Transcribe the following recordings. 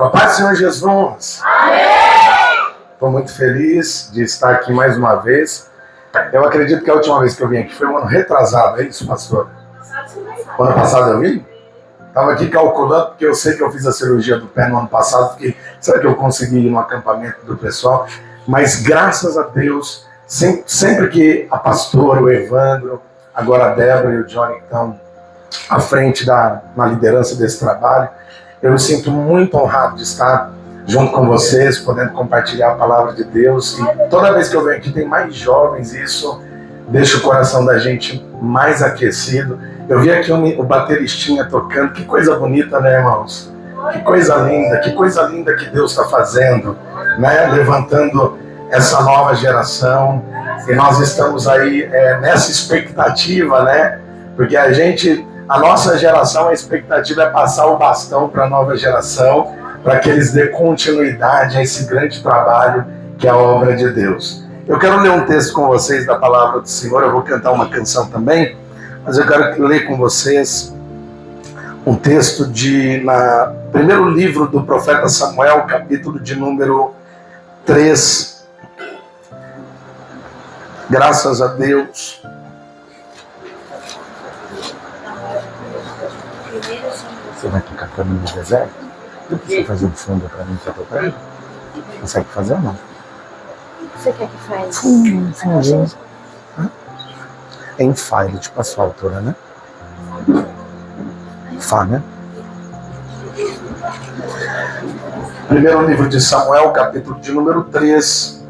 Com a paz do Senhor Jesus. Amém! Estou muito feliz de estar aqui mais uma vez. Eu acredito que a última vez que eu vim aqui foi um ano retrasado, é isso, pastor? O ano passado eu vim? Estava aqui calculando, porque eu sei que eu fiz a cirurgia do pé no ano passado, porque será que eu consegui ir no acampamento do pessoal? Mas graças a Deus, sempre que a pastora, o Evandro, agora a Débora e o Johnny estão à frente na liderança desse trabalho, eu me sinto muito honrado de estar junto com vocês, podendo compartilhar a palavra de Deus. E toda vez que eu venho aqui tem mais jovens, isso deixa o coração da gente mais aquecido. Eu vi aqui o bateristinha tocando, que coisa bonita, né, irmãos? Que coisa linda que Deus está fazendo, né? Levantando essa nova geração. E nós estamos aí nessa expectativa, né? Porque a nossa geração, a expectativa é passar o bastão para a nova geração, para que eles dêem continuidade a esse grande trabalho que é a obra de Deus. Eu quero ler um texto com vocês da palavra do Senhor, eu vou cantar uma canção também, mas eu quero ler com vocês um texto no primeiro livro do profeta Samuel, capítulo de número 3. Graças a Deus. Você vai tocar para mim no deserto? Você fazer um fundo para mim que eu tô tocando? Consegue fazer ou não? Você quer que faz? Fundinho. É em Fá, ele te passou a altura, né? Fá, né? Primeiro livro de Samuel, capítulo de número 3.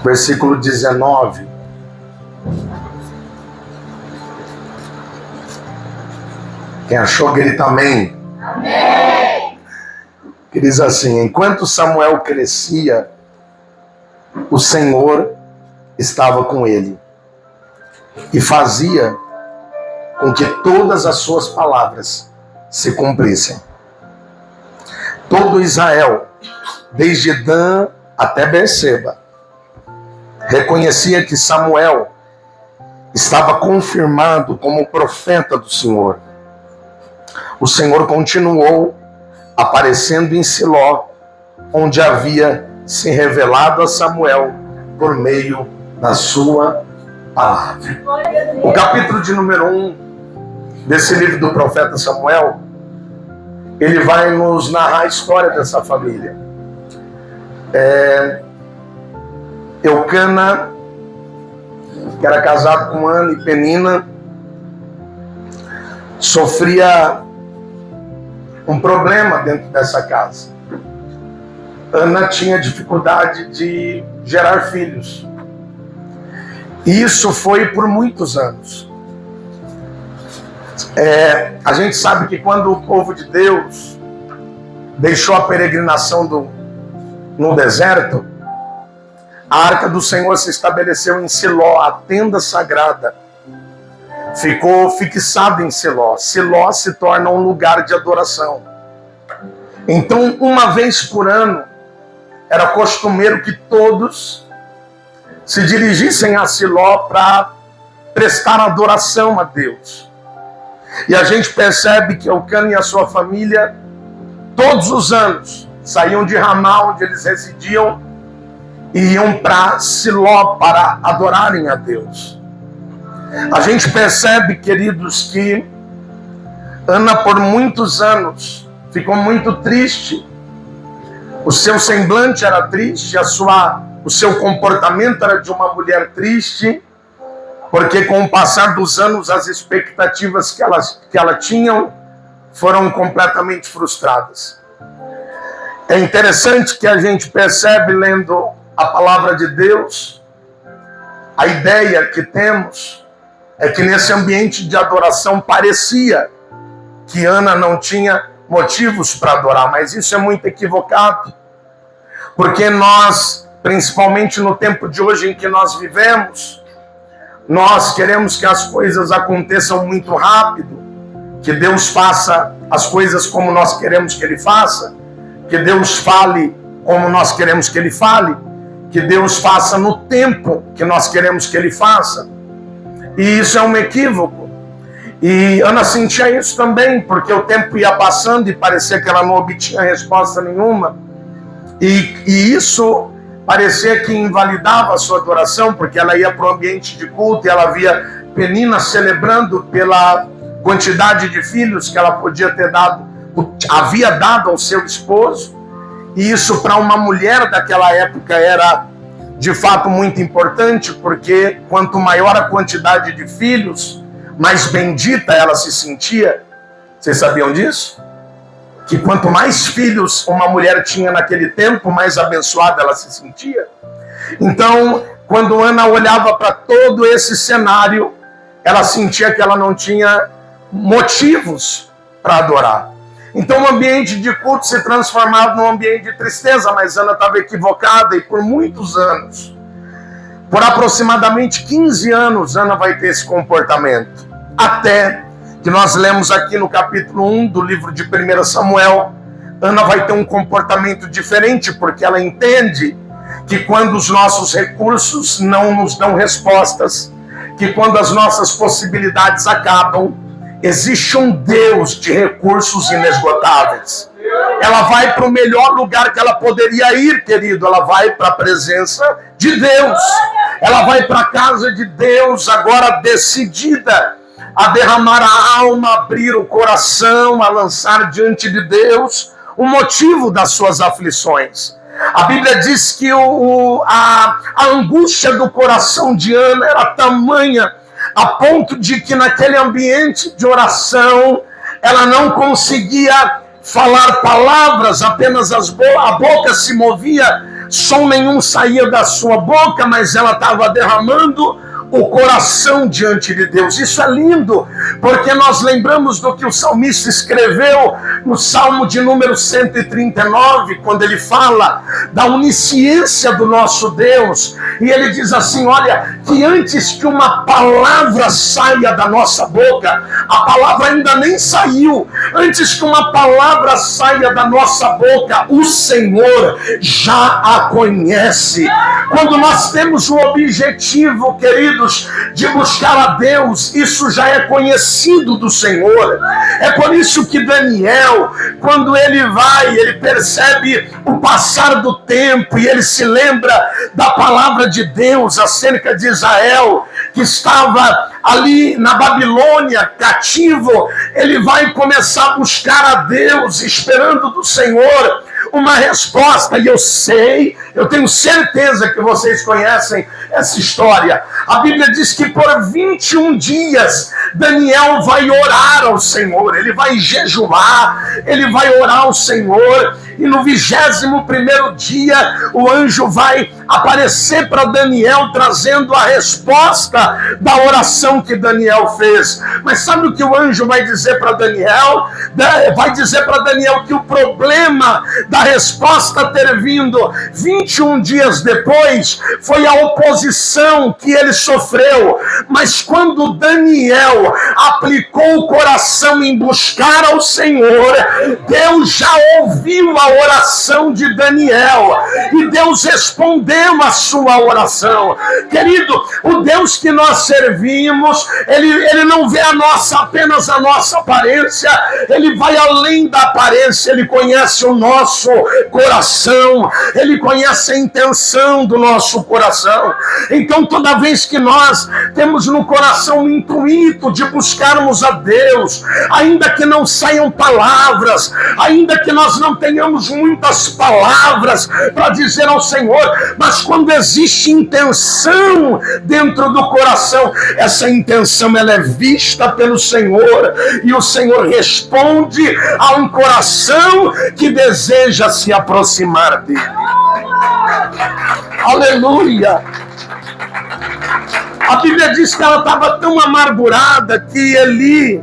Versículo 19. Quem achou, grita amém. Amém! Que diz assim: enquanto Samuel crescia, o Senhor estava com ele e fazia com que todas as suas palavras se cumprissem. Todo Israel, desde Dan até Berseba, reconhecia que Samuel estava confirmado como profeta do Senhor. O Senhor continuou aparecendo em Siló, onde havia se revelado a Samuel por meio da sua palavra. O capítulo de número 1 desse livro do profeta Samuel, ele vai nos narrar a história dessa família. Eucana, que era casado com Ana e Penina, sofria um problema dentro dessa casa. Ana tinha dificuldade de gerar filhos. E isso foi por muitos anos. A gente sabe que quando o povo de Deus deixou a peregrinação no deserto, a arca do Senhor se estabeleceu em Siló, a tenda sagrada ficou fixada em Siló. Siló se torna um lugar de adoração. Então, uma vez por ano, era costumeiro que todos se dirigissem a Siló para prestar adoração a Deus. E a gente percebe que Eucana e a sua família, todos os anos, saíam de Ramá, onde eles residiam, e iam para Siló para adorarem a Deus. A gente percebe, queridos, que Ana por muitos anos ficou muito triste. O seu semblante era triste, o seu comportamento era de uma mulher triste, porque com o passar dos anos as expectativas que ela tinha foram completamente frustradas. É interessante que a gente percebe, lendo a palavra de Deus, a ideia que temos é que nesse ambiente de adoração parecia que Ana não tinha motivos para adorar, mas isso é muito equivocado, porque nós, principalmente no tempo de hoje em que nós vivemos, nós queremos que as coisas aconteçam muito rápido, que Deus faça as coisas como nós queremos que Ele faça, que Deus fale como nós queremos que Ele fale, que Deus faça no tempo que nós queremos que Ele faça. E isso é um equívoco. E Ana sentia isso também, porque o tempo ia passando e parecia que ela não obtinha resposta nenhuma. E isso parecia que invalidava a sua adoração, porque ela ia para o ambiente de culto e ela via Penina celebrando pela quantidade de filhos que ela podia ter dado, havia dado ao seu esposo. E isso para uma mulher daquela época era de fato muito importante, porque quanto maior a quantidade de filhos, mais bendita ela se sentia. Vocês sabiam disso? Que quanto mais filhos uma mulher tinha naquele tempo, mais abençoada ela se sentia. Então, quando Ana olhava para todo esse cenário, ela sentia que ela não tinha motivos para adorar. Então o ambiente de culto se transformava num ambiente de tristeza, mas Ana estava equivocada, e por muitos anos, por aproximadamente 15 anos, Ana vai ter esse comportamento. Até que nós lemos aqui no capítulo 1 do livro de 1 Samuel, Ana vai ter um comportamento diferente, porque ela entende que quando os nossos recursos não nos dão respostas, que quando as nossas possibilidades acabam, existe um Deus de recursos inesgotáveis. Ela vai para o melhor lugar que ela poderia ir, querido. Ela vai para a presença de Deus. Ela vai para a casa de Deus, agora decidida a derramar a alma, abrir o coração, a lançar diante de Deus o motivo das suas aflições. A Bíblia diz que a angústia do coração de Ana era tamanha, a ponto de que naquele ambiente de oração ela não conseguia falar palavras, apenas a boca se movia, som nenhum saía da sua boca, mas ela estava derramando o coração diante de Deus. Isso é lindo, porque nós lembramos do que o salmista escreveu no Salmo de número 139, quando ele fala da onisciência do nosso Deus, e ele diz assim: olha, que antes que uma palavra saia da nossa boca, a palavra ainda nem saiu, antes que uma palavra saia da nossa boca, o Senhor já a conhece. Quando nós temos o objetivo, queridos, de buscar a Deus, isso já é conhecido do Senhor. É por isso que Daniel, quando ele percebe o passar do tempo e ele se lembra da palavra de Deus acerca de Israel, que estava ali na Babilônia, cativo, ele vai começar a buscar a Deus, esperando do Senhor uma resposta. E eu tenho certeza que vocês conhecem essa história. A Bíblia diz que por 21 dias Daniel vai orar ao Senhor, ele vai jejuar, ele vai orar ao Senhor, e no 21º dia o anjo vai aparecer para Daniel trazendo a resposta da oração que Daniel fez. Mas sabe o que o anjo vai dizer para Daniel? Vai dizer para Daniel que o problema da resposta ter vindo 21 dias depois foi a oposição que ele sofreu. Mas quando Daniel aplicou o coração em buscar ao Senhor, Deus já ouviu a oração de Daniel e Deus respondeu a sua oração. Querido, o Deus que nós servimos, ele não vê apenas a nossa aparência, ele vai além da aparência, ele conhece o nosso coração, ele conhece a intenção do nosso coração. Então toda vez que nós temos no coração o intuito de buscarmos a Deus, ainda que não saiam palavras, ainda que nós não tenhamos muitas palavras para dizer ao Senhor, mas quando existe intenção dentro do coração, essa intenção ela é vista pelo Senhor, e o Senhor responde a um coração que deseja se aproximar dele. Aleluia! A Bíblia diz que ela estava tão amargurada que Eli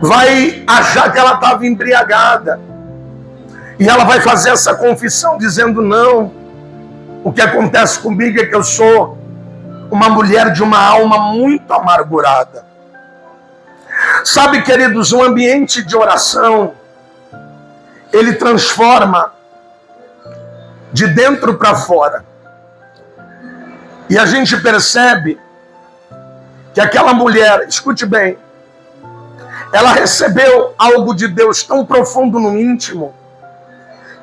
vai achar que ela estava embriagada. E ela vai fazer essa confissão dizendo: não, o que acontece comigo é que eu sou uma mulher de uma alma muito amargurada. Sabe, queridos, um ambiente de oração, ele transforma de dentro para fora. E a gente percebe que aquela mulher, escute bem, ela recebeu algo de Deus tão profundo no íntimo,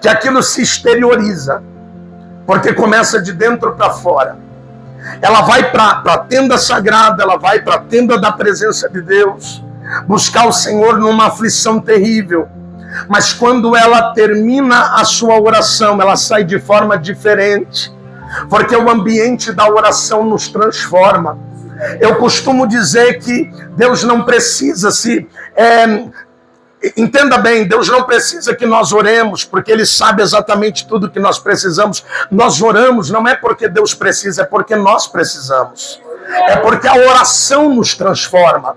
que aquilo se exterioriza, porque começa de dentro para fora. Ela vai para a tenda sagrada, ela vai para a tenda da presença de Deus, buscar o Senhor numa aflição terrível. Mas quando ela termina a sua oração, ela sai de forma diferente, porque o ambiente da oração nos transforma. Eu costumo dizer que Deus não precisa entenda bem, Deus não precisa que nós oremos, porque Ele sabe exatamente tudo que nós precisamos. Nós oramos não é porque Deus precisa, é porque nós precisamos. É porque a oração nos transforma.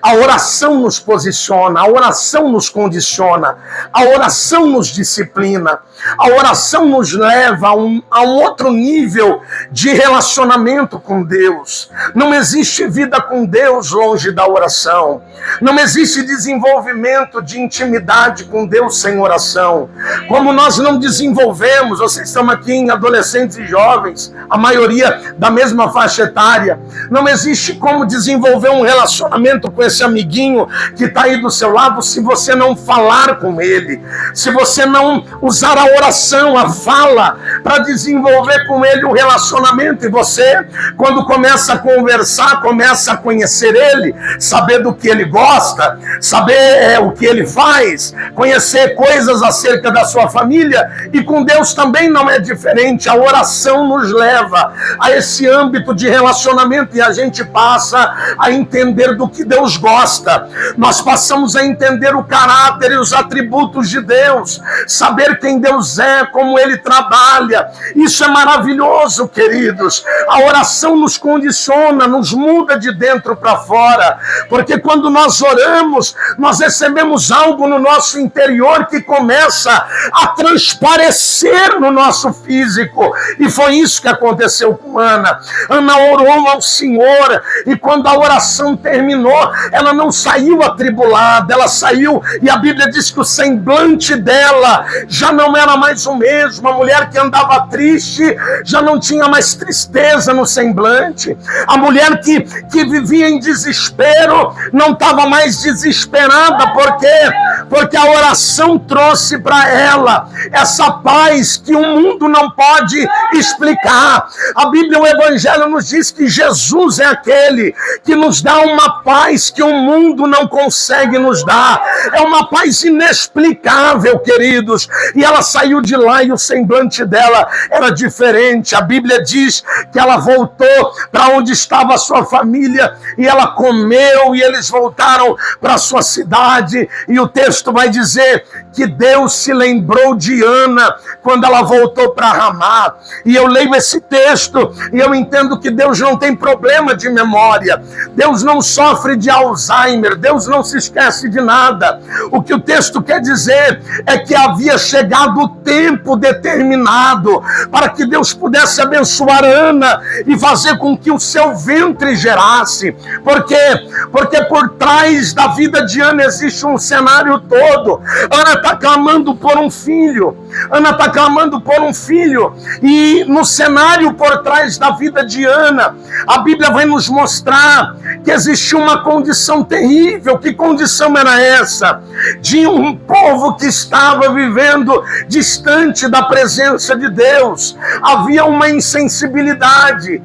A oração nos posiciona, a oração nos condiciona, a oração nos disciplina, a oração nos leva a um outro nível de relacionamento com Deus. Não existe vida com Deus longe da oração. Não existe desenvolvimento de intimidade com Deus sem oração. Como nós não desenvolvemos, vocês estão aqui em adolescentes e jovens, a maioria da mesma faixa etária, não existe como desenvolver um relacionamento com esse amiguinho que está aí do seu lado se você não falar com ele, se você não usar a oração, a fala, para desenvolver com ele um relacionamento. E você, quando começa a conversar, começa a conhecer ele, saber do que ele gosta, saber o que ele faz, conhecer coisas acerca da sua família. E com Deus também não é diferente. A oração nos leva a esse âmbito de relacionamento e a gente passa a entender do que Deus gosta. Nós passamos a entender o caráter e os atributos de Deus, saber quem Deus é, como Ele trabalha. Isso é maravilhoso, queridos. A oração nos condiciona, nos muda de dentro para fora, porque quando nós oramos, nós recebemos algo no nosso interior que começa a transparecer no nosso físico. E foi isso que aconteceu com Ana. Ana orou ao Senhor, e quando a oração terminou, ela não saiu atribulada, ela saiu, e a Bíblia diz que o semblante dela já não era mais o mesmo. A mulher que andava triste já não tinha mais tristeza no semblante. A mulher que vivia em desespero não estava mais desesperada. Por quê? Porque a oração trouxe para ela essa paz que o mundo não pode explicar. A Bíblia, o Evangelho nos diz que Jesus é aquele que nos dá uma paz que o mundo não consegue nos dar. É uma paz inexplicável, queridos. E ela saiu de lá e o semblante dela era diferente. A Bíblia diz que ela voltou para onde estava a sua família e ela comeu, e eles voltaram para a sua cidade. E o texto vai dizer que Deus se lembrou de Ana quando ela voltou para Ramá. E eu leio esse texto e eu entendo que Deus não tem problema de memória. Deus não sofre de Alzheimer. Deus não se esquece de nada. O que o texto quer dizer é que havia chegado o tempo determinado para que Deus pudesse abençoar Ana e fazer com que o seu ventre gerasse. Por quê? Porque por trás da vida de Ana existe um cenário todo. Ana está clamando por um filho. Ana está clamando por um filho. E no cenário por trás da vida de Ana, a Bíblia vai nos mostrar que existia uma condição terrível. Que condição era essa? De um povo que estava vivendo distante da presença de Deus. Havia uma insensibilidade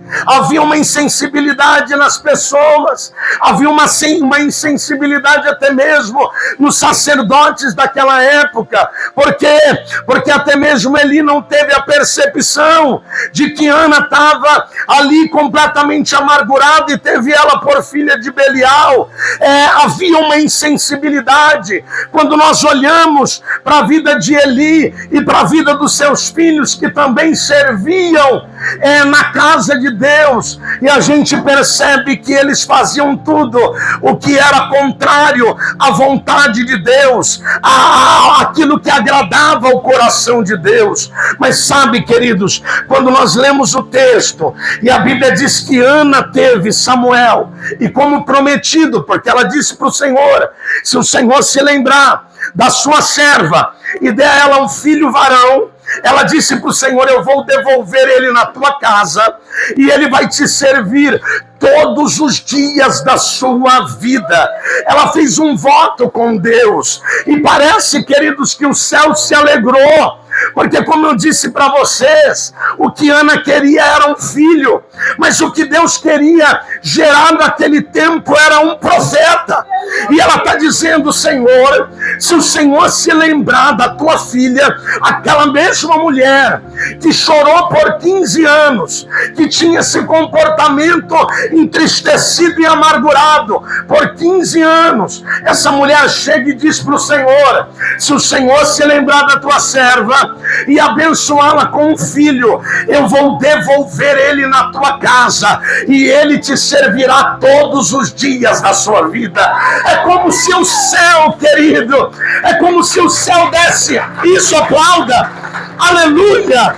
nas pessoas, havia uma insensibilidade até mesmo nos sacerdotes daquela época. Por quê? Porque até mesmo Eli não teve a percepção de que Ana estava ali completamente amargurada e teve ela por filha de Belial. Havia uma insensibilidade. Quando nós olhamos para a vida de Eli e para a vida dos seus filhos, que também serviam na casa de Deus, e a gente percebe que eles faziam tudo o que era contrário à vontade de Deus, aquilo que agradava ao coração de Deus. Mas sabe, queridos, quando nós lemos o texto e a Bíblia diz que Ana teve Samuel, e como prometido, porque ela disse para o Senhor: se o Senhor se lembrar da sua serva e der a ela um filho varão, ela disse para o Senhor: eu vou devolver ele na tua casa e ele vai te servir todos os dias da sua vida. Ela fez um voto com Deus e parece, queridos, que o céu se alegrou, porque, como eu disse para vocês, o que Ana queria era um filho, mas o que Deus queria gerar naquele tempo era um profeta. E ela está dizendo: Senhor, se o Senhor se lembrar da tua filha, aquela mesma mulher que chorou por 15 anos, que tinha esse comportamento entristecido e amargurado por 15 anos, essa mulher chega e diz para o Senhor: se o Senhor se lembrar da tua serva e abençoá-la com um filho, eu vou devolver ele na tua casa e ele te servirá todos os dias da sua vida. É como se o céu, querido, é como se o céu desse. Isso, aplauda, aleluia.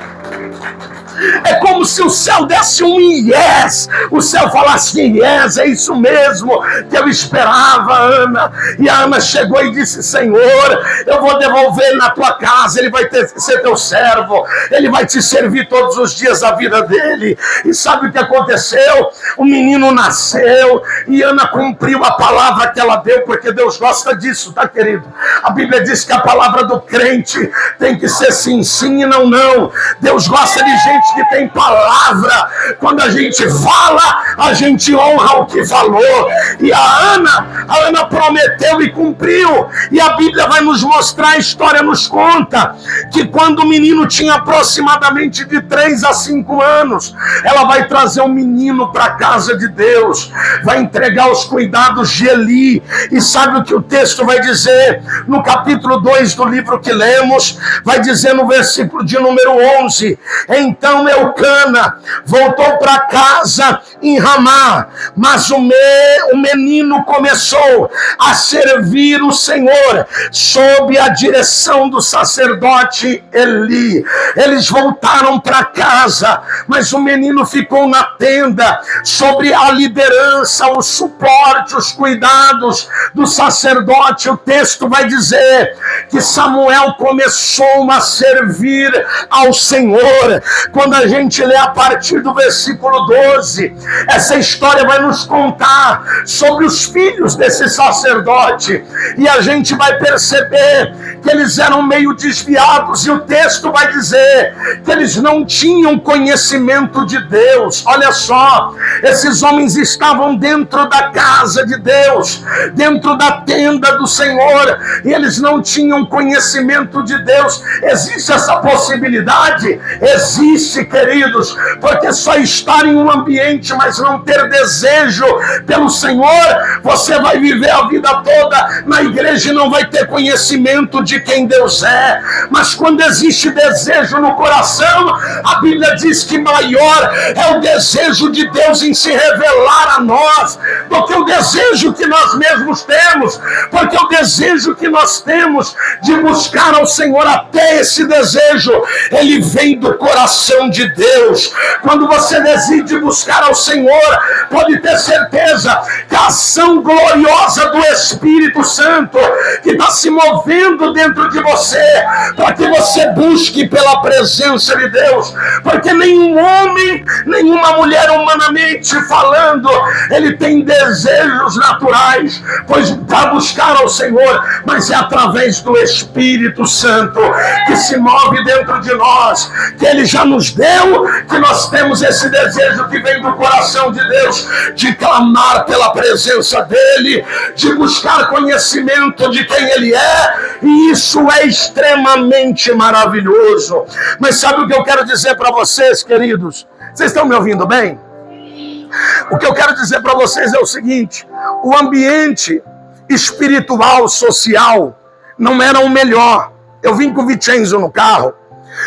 É como se o céu desse um yes. O céu falasse: yes, é isso mesmo que eu esperava, Ana. E a Ana chegou e disse: Senhor, eu vou devolver ele na tua casa, ele vai ser teu servo, ele vai te servir todos os dias da vida dele. E sabe o que aconteceu? O menino nasceu e Ana cumpriu a palavra que ela deu, porque Deus gosta disso, tá, querido? A Bíblia diz que a palavra do crente tem que ser sim, sim e não, não. Deus gosta de gente que tem palavra. Quando a gente fala, a gente honra o que falou. E a Ana prometeu e cumpriu. E a Bíblia vai nos mostrar, a história nos conta, que quando o menino tinha aproximadamente de 3 a 5 anos, ela vai trazer um menino para a casa de Deus, vai entregar os cuidados de Eli. E sabe o que o texto vai dizer? No capítulo 2 do livro que lemos, vai dizer no versículo de número 11: então Eucana voltou para casa em Ramá, mas o menino começou a servir o Senhor sob a direção do sacerdote Eli. Eles voltaram para casa, mas o menino ficou na tenda sobre a liderança, o suporte, os cuidados do sacerdote. O texto vai dizer que Samuel começou a servir ao Senhor. Quando a gente lê a partir do versículo 12, essa história vai nos contar sobre os filhos desse sacerdote, e a gente vai perceber que eles eram meio desviados, e o texto vai dizer que eles não tinham conhecimento de Deus. Olha só, esses homens estavam dentro da casa de Deus, dentro da tenda do Senhor, e eles não tinham conhecimento de Deus. Existe essa possibilidade? Existe, queridos, porque só estar em um ambiente, mas não ter desejo pelo Senhor, você vai viver a vida toda na igreja e não vai ter conhecimento de quem Deus é. Mas quando existe desejo no coração, a Bíblia diz que maior é o desejo de Deus em se revelar a nós do que o desejo que nós mesmos temos, porque o desejo que nós temos de buscar ao Senhor, até esse desejo, ele vem do coração de Deus. Quando você decide buscar ao Senhor, pode ter certeza que a ação gloriosa do Espírito Santo que está se movendo dentro de você, para que você busque pela presença de Deus, porque nenhum homem, nenhuma mulher, humanamente falando, ele tem desejos naturais, pois para buscar ao Senhor, mas é através do Espírito Santo que se move dentro de nós, que ele já nos deu, que nós temos esse desejo que vem do coração de Deus, de clamar pela presença dele, de buscar conhecimento de quem ele é, e isso é extremamente maravilhoso. Mas sabe o que eu quero dizer para vocês, queridos? Vocês estão me ouvindo bem? O que eu quero dizer para vocês é o seguinte: o ambiente espiritual, social, não era o melhor. Eu vim com o Vincenzo no carro,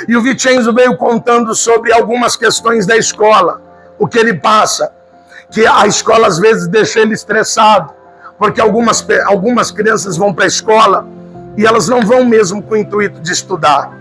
e o Vincenzo veio contando sobre algumas questões da escola, o que ele passa, que a escola às vezes deixa ele estressado, porque algumas crianças vão para a escola e elas não vão mesmo com o intuito de estudar.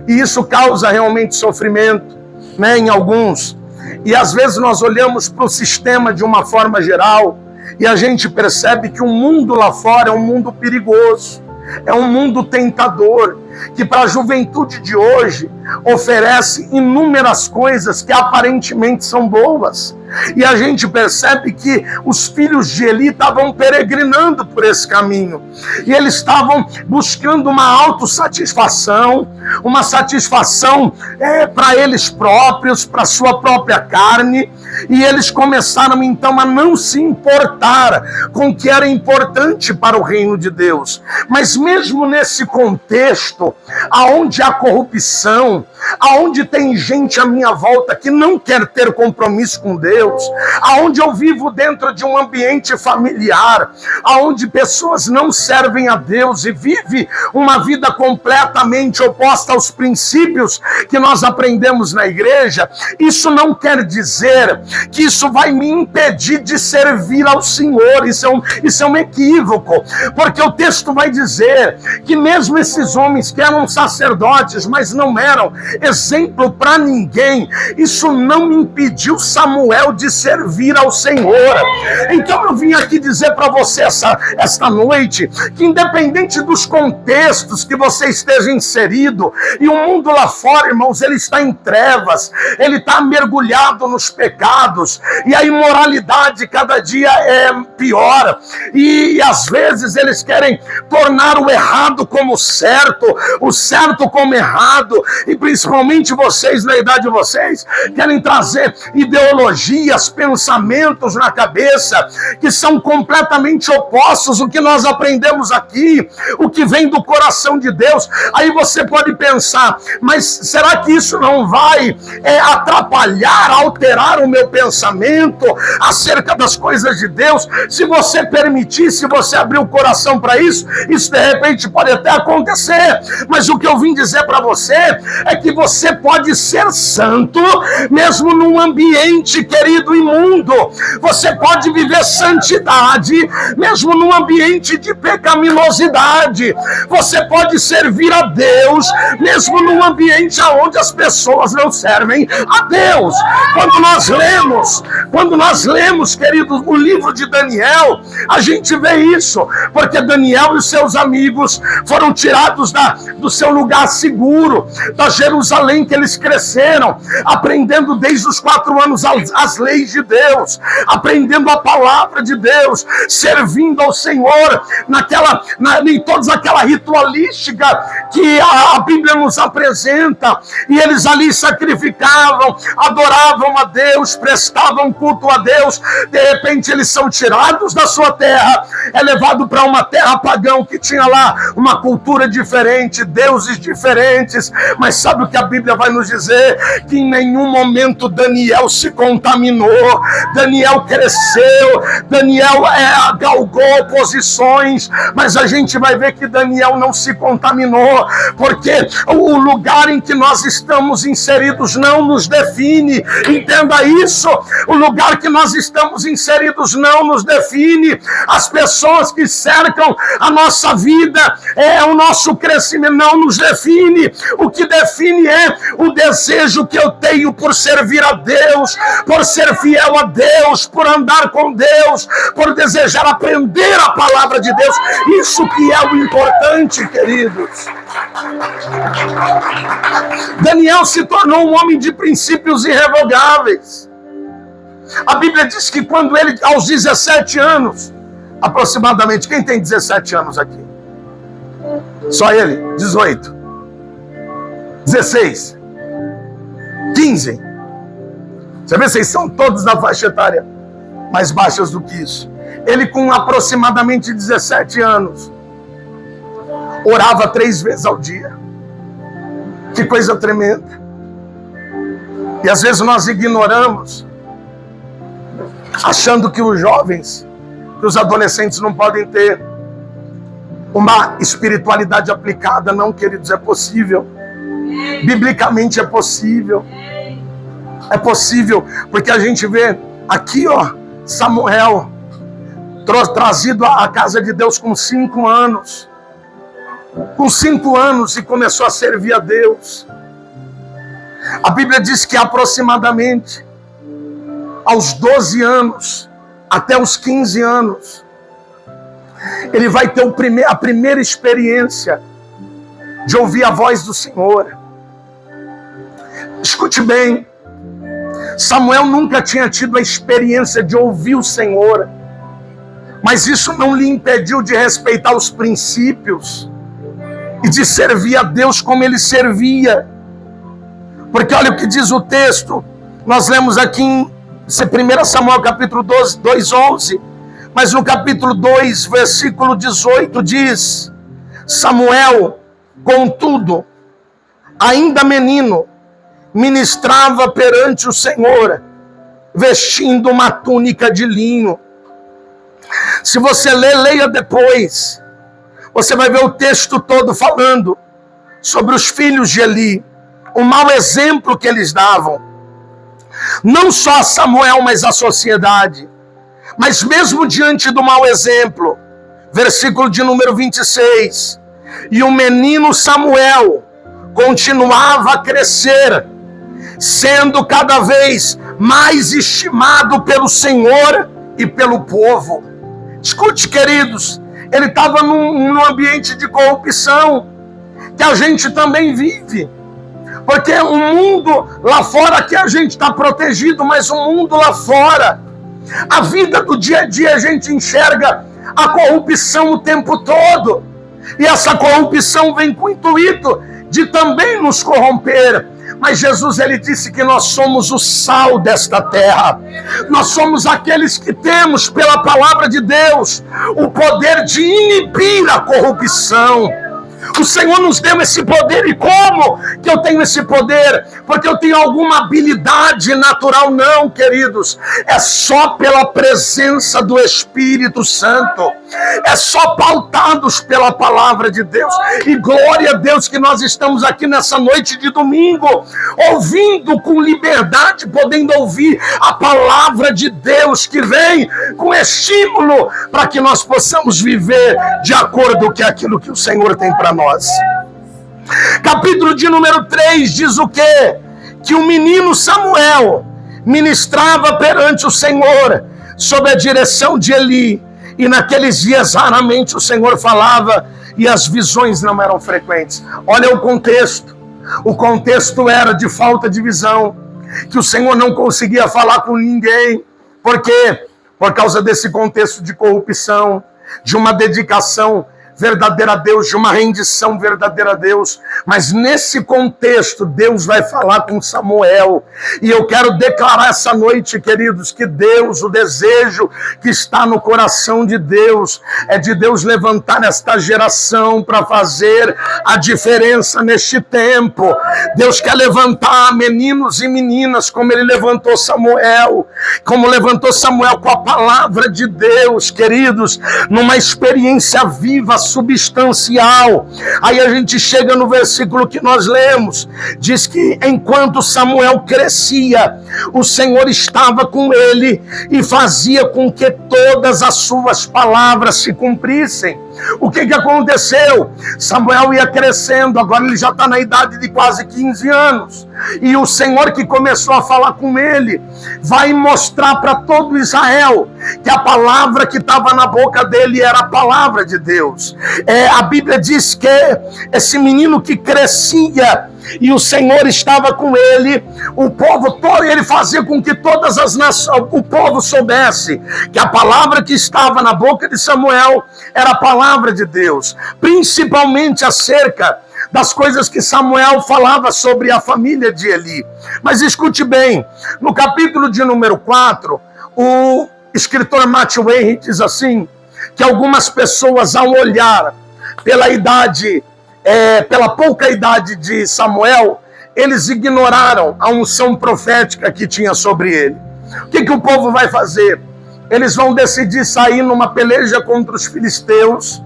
E isso causa realmente sofrimento, né, em alguns. E às vezes nós olhamos para o sistema de uma forma geral e a gente percebe que o mundo lá fora é um mundo perigoso, é um mundo tentador. que para a juventude de hoje oferece inúmeras coisas que aparentemente são boas. E a gente percebe que os filhos de Eli estavam peregrinando por esse caminho. E eles estavam buscando uma autossatisfação, uma satisfação para eles próprios, para sua própria carne. E eles começaram então a não se importar com o que era importante para o reino de Deus. Mas mesmo nesse contexto, aonde há corrupção, aonde tem gente à minha volta que não quer ter compromisso com Deus, aonde eu vivo dentro de um ambiente familiar, aonde pessoas não servem a Deus e vivem uma vida completamente oposta aos princípios que nós aprendemos na igreja, isso não quer dizer que isso vai me impedir de servir ao Senhor. Isso é um equívoco, porque o texto vai dizer que mesmo esses homens que eram sacerdotes, mas não eram exemplo para ninguém, isso não impediu Samuel de servir ao Senhor. Então eu vim aqui dizer para você esta noite, que independente dos contextos que você esteja inserido, e o mundo lá fora, irmãos, ele está em trevas, ele está mergulhado nos pecados, e a imoralidade cada dia é pior, e às vezes eles querem tornar o errado como certo, o certo como errado, e principalmente vocês, na idade de vocês, querem trazer ideologias, pensamentos na cabeça, que são completamente opostos ao que nós aprendemos aqui, o que vem do coração de Deus. Aí você pode pensar, mas será que isso não vai atrapalhar, alterar o meu pensamento acerca das coisas de Deus? Se você permitir, se você abrir o coração para isso de repente pode até acontecer. Mas o que eu vim dizer para você é que você pode ser santo mesmo num ambiente, querido, imundo. Você pode viver santidade mesmo num ambiente de pecaminosidade. Você pode servir a Deus mesmo num ambiente onde as pessoas não servem a Deus. Quando nós lemos, queridos, o livro de Daniel, a gente vê isso, porque Daniel e os seus amigos foram tirados do seu lugar seguro, da Jerusalém que eles cresceram, aprendendo desde os 4 anos as leis de Deus, aprendendo a palavra de Deus, servindo ao Senhor em toda aquela ritualística que a Bíblia nos apresenta. E eles ali sacrificavam, adoravam a Deus, prestavam culto a Deus. De repente eles são tirados da sua terra, é levado para uma terra pagã que tinha lá uma cultura diferente, deuses diferentes. Mas sabe o que a Bíblia vai nos dizer? Que em nenhum momento Daniel se contaminou, Daniel cresceu, Daniel galgou posições, mas a gente vai ver que Daniel não se contaminou, porque o lugar em que nós estamos inseridos não nos define. Entenda isso, o lugar que nós estamos inseridos não nos define. As pessoas que cercam a nossa vida, o nosso crescimento, não nos define. O que define é o desejo que eu tenho por servir a Deus, por ser fiel a Deus, por andar com Deus, por desejar aprender a palavra de Deus. Isso que é o importante, queridos. Daniel se tornou um homem de princípios irrevogáveis. A Bíblia diz que quando ele, aos 17 anos, aproximadamente, quem tem 17 anos aqui? Só ele, 18, 16, 15. Você vê, vocês são todos da faixa etária mais baixas do que isso. Ele, com aproximadamente 17 anos, orava 3 vezes ao dia. Que coisa tremenda. E às vezes nós ignoramos, achando que os jovens, que os adolescentes não podem ter uma espiritualidade aplicada. Não, queridos, é possível. Biblicamente é possível. É possível, porque a gente vê aqui, Samuel trazido à casa de Deus com 5 anos. Com 5 anos e começou a servir a Deus. A Bíblia diz que aproximadamente aos 12 anos, até os 15 anos, ele vai ter a primeira experiência de ouvir a voz do Senhor. Escute bem, Samuel nunca tinha tido a experiência de ouvir o Senhor, mas isso não lhe impediu de respeitar os princípios e de servir a Deus como ele servia. Porque olha o que diz o texto, nós lemos aqui em 1 Samuel capítulo 2:11, mas no capítulo 2, versículo 18 diz: Samuel, contudo, ainda menino, ministrava perante o Senhor, vestindo uma túnica de linho. Se você ler, leia depois. Você vai ver o texto todo falando sobre os filhos de Eli, o mau exemplo que eles davam. Não só a Samuel, mas a sociedade. Mas mesmo diante do mau exemplo, versículo de número 26, e o menino Samuel continuava a crescer, sendo cada vez mais estimado pelo Senhor e pelo povo. Escute, queridos, ele estava num ambiente de corrupção, que a gente também vive. Porque o mundo lá fora que a gente está protegido, mas o mundo lá fora, a vida do dia a dia, a gente enxerga a corrupção o tempo todo. E essa corrupção vem com o intuito de também nos corromper. Mas Jesus, ele disse que nós somos o sal desta terra. Nós somos aqueles que temos, pela palavra de Deus, o poder de inibir a corrupção. O Senhor nos deu esse poder. E como que eu tenho esse poder? Porque eu tenho alguma habilidade natural? Não, queridos. É só pela presença do Espírito Santo. É só pautados pela palavra de Deus. E glória a Deus que nós estamos aqui nessa noite de domingo, ouvindo com liberdade, podendo ouvir a palavra de Deus que vem com estímulo para que nós possamos viver de acordo com aquilo que o Senhor tem para nós. Capítulo de número 3 diz o quê? Que o menino Samuel ministrava perante o Senhor sob a direção de Eli. E naqueles dias raramente o Senhor falava e as visões não eram frequentes. Olha o contexto. O contexto era de falta de visão, que o Senhor não conseguia falar com ninguém. Por quê? Por causa desse contexto de corrupção, de uma dedicação verdadeira a Deus, de uma rendição verdadeira a Deus. Mas nesse contexto, Deus vai falar com Samuel. E eu quero declarar essa noite, queridos, que Deus, o desejo que está no coração de Deus, é de Deus levantar esta geração para fazer a diferença neste tempo. Deus quer levantar meninos e meninas, como Ele levantou Samuel, como levantou Samuel com a palavra de Deus, queridos, numa experiência viva, substancial. Aí a gente chega no versículo que nós lemos, diz que enquanto Samuel crescia, o Senhor estava com ele e fazia com que todas as suas palavras se cumprissem. O que aconteceu? Samuel ia crescendo, agora ele já está na idade de quase 15 anos. E o Senhor que começou a falar com ele, vai mostrar para todo Israel que a palavra que estava na boca dele era a palavra de Deus. A Bíblia diz que esse menino que crescia e o Senhor estava com ele, o povo todo, ele fazia com que todas as nações, o povo soubesse que a palavra que estava na boca de Samuel era a palavra de Deus, principalmente acerca das coisas que Samuel falava sobre a família de Eli. Mas escute bem, no capítulo de número 4, o escritor Matthew Henry diz assim, que algumas pessoas, ao olhar pela idade, pela pouca idade de Samuel, eles ignoraram a unção profética que tinha sobre ele. O que o povo vai fazer? Eles vão decidir sair numa peleja contra os filisteus,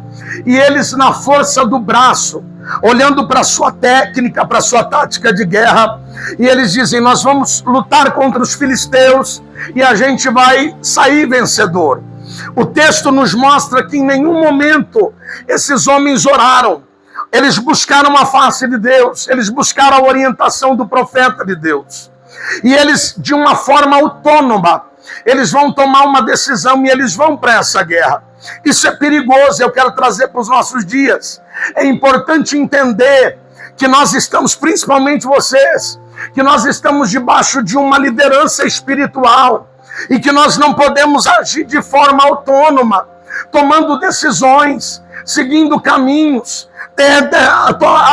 e eles, na força do braço, olhando para a sua técnica, para a sua tática de guerra, e eles dizem, nós vamos lutar contra os filisteus e a gente vai sair vencedor. O texto nos mostra que em nenhum momento esses homens oraram. Eles buscaram a face de Deus, eles buscaram a orientação do profeta de Deus. E eles, de uma forma autônoma, eles vão tomar uma decisão e eles vão para essa guerra. Isso é perigoso, eu quero trazer para os nossos dias. É importante entender que nós estamos, principalmente vocês, que nós estamos debaixo de uma liderança espiritual e que nós não podemos agir de forma autônoma, tomando decisões, seguindo caminhos,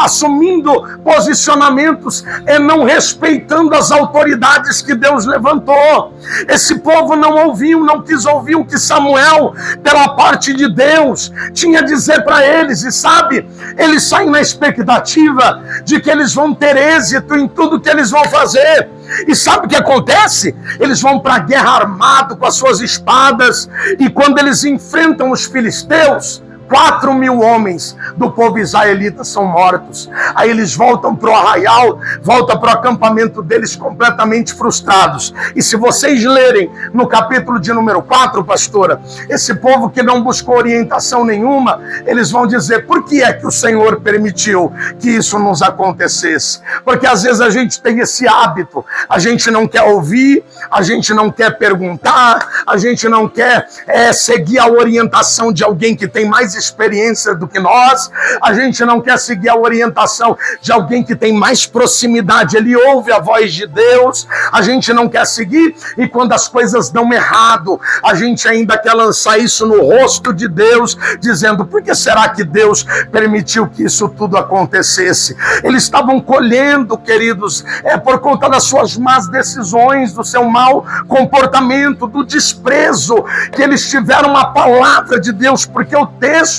assumindo posicionamentos e não respeitando as autoridades que Deus levantou. Esse povo não quis ouvir o que Samuel, pela parte de Deus, tinha a dizer para eles. E sabe, eles saem na expectativa de que eles vão ter êxito em tudo que eles vão fazer. E sabe o que acontece? Eles vão para a guerra armados com as suas espadas, e quando eles enfrentam os filisteus, 4.000 homens do povo israelita são mortos. Aí eles voltam para o arraial, voltam para o acampamento deles completamente frustrados. E se vocês lerem no capítulo de número 4, pastora, esse povo que não buscou orientação nenhuma, eles vão dizer: por que é que o Senhor permitiu que isso nos acontecesse? Porque às vezes a gente tem esse hábito, a gente não quer ouvir, a gente não quer perguntar, a gente não quer seguir a orientação de alguém que tem mais experiência do que nós, a gente não quer seguir a orientação de alguém que tem mais proximidade, ele ouve a voz de Deus, a gente não quer seguir, e quando as coisas dão errado, a gente ainda quer lançar isso no rosto de Deus, dizendo: por que será que Deus permitiu que isso tudo acontecesse? Eles estavam colhendo, queridos, por conta das suas más decisões, do seu mau comportamento, do desprezo que eles tiveram a palavra de Deus, porque o texto,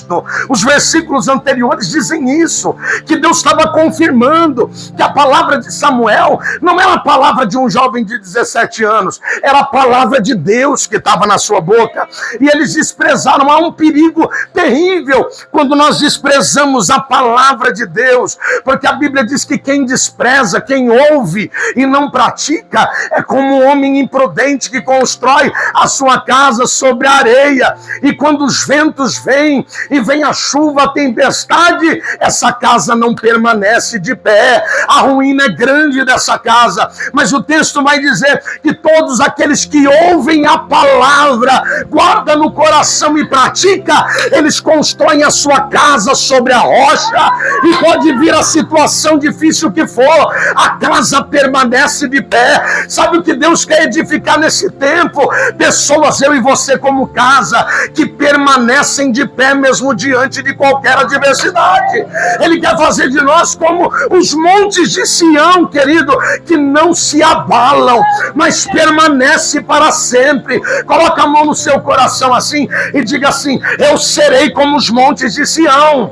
os versículos anteriores dizem isso, que Deus estava confirmando que a palavra de Samuel não era a palavra de um jovem de 17 anos, era a palavra de Deus que estava na sua boca, e eles desprezaram. Há um perigo terrível quando nós desprezamos a palavra de Deus, porque a Bíblia diz que quem despreza, quem ouve e não pratica, é como um homem imprudente que constrói a sua casa sobre a areia, e quando os ventos vêm, e vem a chuva, a tempestade, essa casa não permanece de pé. A ruína é grande dessa casa, mas o texto vai dizer que todos aqueles que ouvem a palavra, guardam no coração e pratica, eles constroem a sua casa sobre a rocha, e pode vir a situação difícil que for, a casa permanece de pé. Sabe o que Deus quer edificar nesse tempo? Pessoas, eu e você como casa, que permanecem de pé mesmo diante de qualquer adversidade. Ele quer fazer de nós como os montes de Sião, querido, que não se abalam, mas permanece para sempre. Coloca a mão no seu coração assim e diga assim: eu serei como os montes de Sião,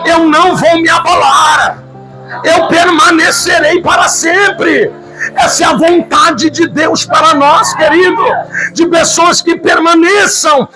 eu não vou me abalar, eu permanecerei para sempre. Essa é a vontade de Deus para nós, querido, de pessoas que permaneçam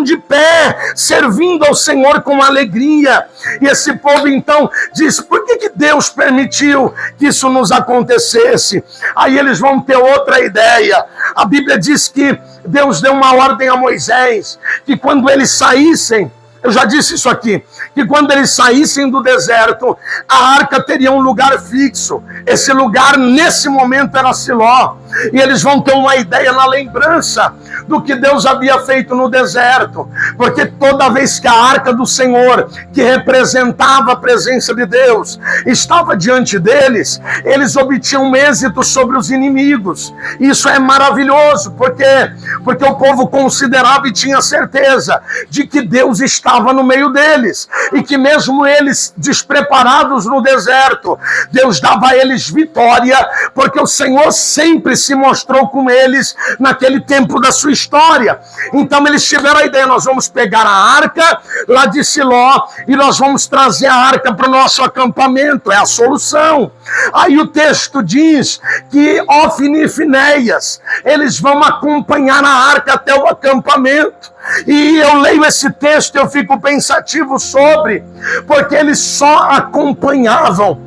de pé, servindo ao Senhor com alegria. E esse povo então diz: por que Deus permitiu que isso nos acontecesse? Aí eles vão ter outra ideia. A Bíblia diz que Deus deu uma ordem a Moisés, que quando eles saíssem, eu já disse isso aqui, que quando eles saíssem do deserto, a arca teria um lugar fixo. Esse lugar, nesse momento, era Siló. E eles vão ter uma ideia na lembrança do que Deus havia feito no deserto. Porque toda vez que a arca do Senhor, que representava a presença de Deus, estava diante deles, eles obtinham êxito sobre os inimigos. Isso é maravilhoso, porque o povo considerava e tinha certeza de que Deus estava no meio deles. E que mesmo eles despreparados no deserto, Deus dava a eles vitória, porque o Senhor sempre se mostrou com eles naquele tempo da sua história. Então eles tiveram a ideia: nós vamos pegar a arca lá de Siló e nós vamos trazer a arca para o nosso acampamento. É a solução. Aí o texto diz que Ofni e Finéias, eles vão acompanhar a arca até o acampamento. E eu leio esse texto e eu fico pensativo sobre, porque eles só acompanhavam.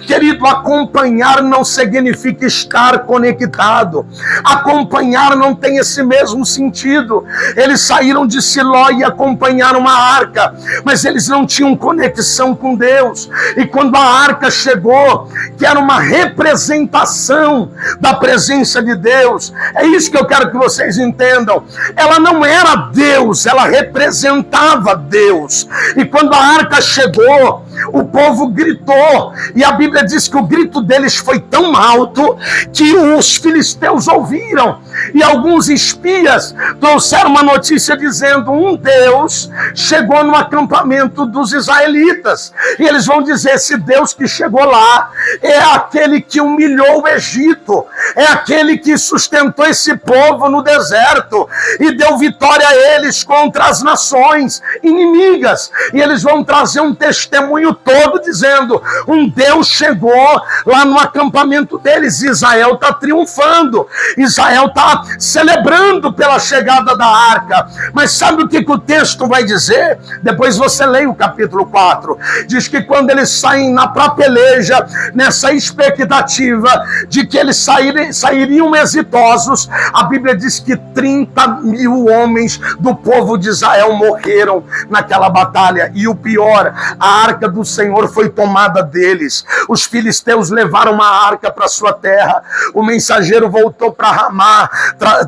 Querido, acompanhar não significa estar conectado. Acompanhar não tem esse mesmo sentido. Eles saíram de Siló Siló e acompanharam uma arca, mas eles não tinham conexão com Deus. E quando a arca chegou, que era uma representação da presença de Deus, é isso que eu quero que vocês entendam. Ela não era Deus, ela representava Deus. E quando a arca chegou, o povo gritou, e a Bíblia diz que o grito deles foi tão alto que os filisteus ouviram, e alguns espias trouxeram uma notícia dizendo: um Deus chegou no acampamento dos israelitas. E eles vão dizer: esse Deus que chegou lá é aquele que humilhou o Egito, é aquele que sustentou esse povo no deserto e deu vitória a eles contra as nações inimigas. E eles vão trazer um testemunho todo dizendo: um Deus chegou lá no acampamento deles. Israel está triunfando, Israel está celebrando pela chegada da arca. Mas sabe o que o texto vai dizer? Depois você lê o capítulo 4. Diz que quando eles saem pra peleja, nessa expectativa de que eles sairiam exitosos, a Bíblia diz que 30.000 homens do povo de Israel morreram naquela batalha. E o pior, a arca do Senhor foi tomada deles. Os filisteus levaram uma arca para sua terra. O mensageiro voltou para Ramá,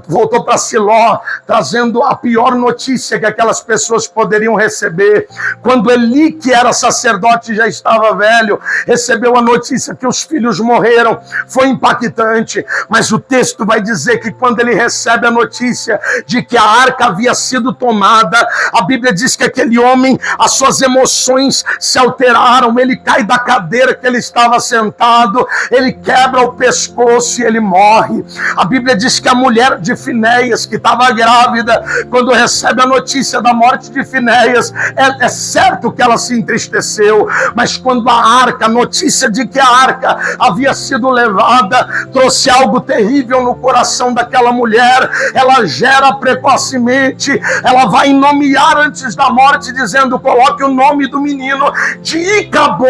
voltou para Siló, trazendo a pior notícia que aquelas pessoas poderiam receber. Quando Eli, que era sacerdote e já estava velho, recebeu a notícia que os filhos morreram, foi impactante. Mas o texto vai dizer que quando ele recebe a notícia de que a arca havia sido tomada, a Bíblia diz que aquele homem, as suas emoções se alteraram, ele cai da cadeira que ele estava sentado, ele quebra o pescoço e ele morre. A Bíblia diz que a mulher de Finéias, que estava grávida, quando recebe a notícia da morte de Finéias, é certo que ela se entristeceu, mas quando a notícia de que a arca havia sido levada, trouxe algo terrível no coração daquela mulher. Ela gera precocemente, ela vai nomear antes da morte, dizendo: coloque o nome do menino de Icabô.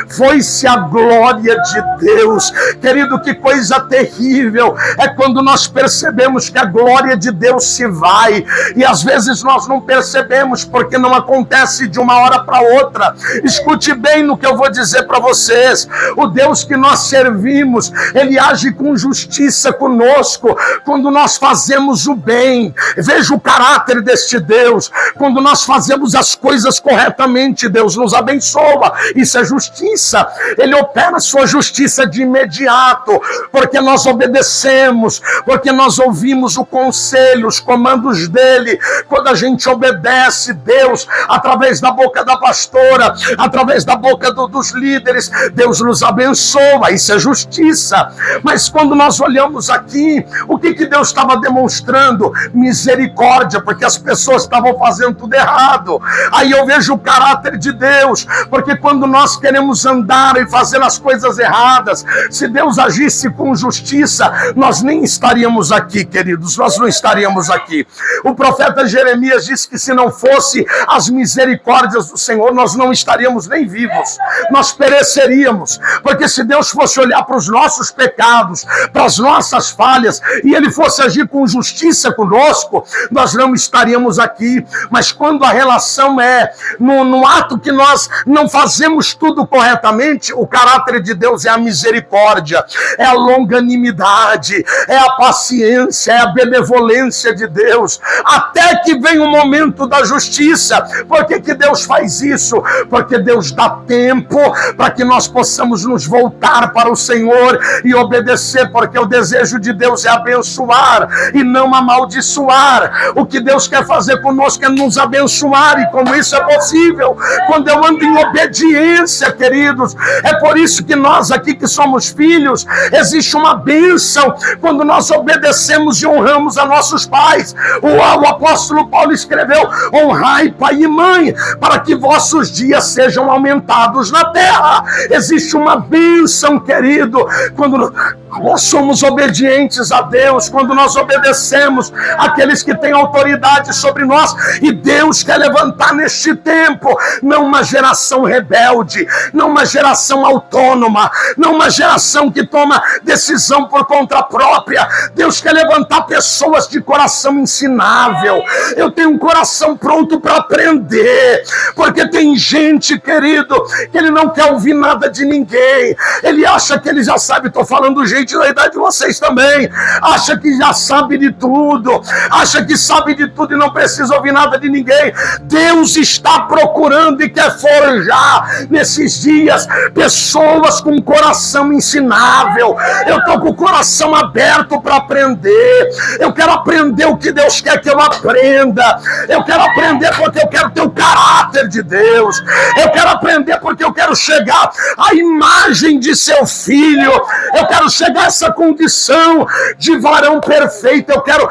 Foi-se a glória de Deus. Querido, que coisa terrível é quando nós percebemos que a glória de Deus se vai, e às vezes nós não percebemos porque não acontece de uma hora para outra. Escute bem no que eu vou dizer para vocês. O Deus que nós servimos, ele age com justiça conosco quando nós fazemos o bem. Veja o caráter deste Deus. Quando nós fazemos as coisas corretamente, Deus nos abençoa. Isso é justiça. Ele opera a sua justiça de imediato, porque nós obedecemos, porque nós ouvimos o conselho, os comandos dele. Quando a gente obedece Deus, através da boca da pastora, através da boca dos líderes, Deus nos abençoa. Isso é justiça. Mas quando nós olhamos aqui, o que Deus estava demonstrando? Misericórdia, porque as pessoas estavam fazendo tudo errado. Aí eu vejo o caráter de Deus, porque quando nós queremos andar e fazer as coisas erradas, se Deus agisse com justiça, nós nem estaríamos aqui, queridos, nós não estaríamos aqui. O profeta Jeremias disse que se não fosse as misericórdias do Senhor, nós não estaríamos nem vivos, nós pereceríamos, porque se Deus fosse olhar para os nossos pecados, para as nossas falhas, e ele fosse agir com justiça conosco, nós não estaríamos aqui. Mas quando a relação é no ato que nós não fazemos tudo corretamente, o caráter de Deus é a misericórdia, é a longanimidade, é a paciência, é a benevolência de Deus, até que vem o momento da justiça. Por que Deus faz isso? Porque Deus dá tempo para que nós possamos nos voltar para o Senhor e obedecer, porque o desejo de Deus é abençoar e não amaldiçoar. O que Deus quer fazer conosco é nos abençoar, e como isso é possível? Quando eu ando em obediência, queridos. É por isso que nós aqui que somos filhos, existe uma bênção quando nós obedecemos e honramos a nossos pais. O apóstolo Paulo escreveu: honrai pai e mãe, para que vossos dias sejam aumentados na terra. Existe uma bênção, querido, quando Nós somos obedientes a Deus quando nós obedecemos aqueles que têm autoridade sobre nós. E Deus quer levantar neste tempo não uma geração rebelde, não uma geração autônoma, não uma geração que toma decisão por conta própria. Deus quer levantar pessoas de coração ensinável. Eu tenho um coração pronto para aprender, porque tem gente, querido, que ele não quer ouvir nada de ninguém. Ele acha que ele já sabe. Estou falando gente da idade de vocês também, acha que já sabe de tudo, acha que sabe de tudo e não precisa ouvir nada de ninguém. Deus está procurando e quer forjar nesses dias pessoas com coração ensinável. Eu estou com o coração aberto para aprender. Eu quero aprender o que Deus quer que eu aprenda. Eu quero aprender porque eu quero ter o caráter de Deus. Eu quero aprender porque eu quero chegar à imagem de seu filho. Eu quero chegar a essa condição de varão perfeito. Eu quero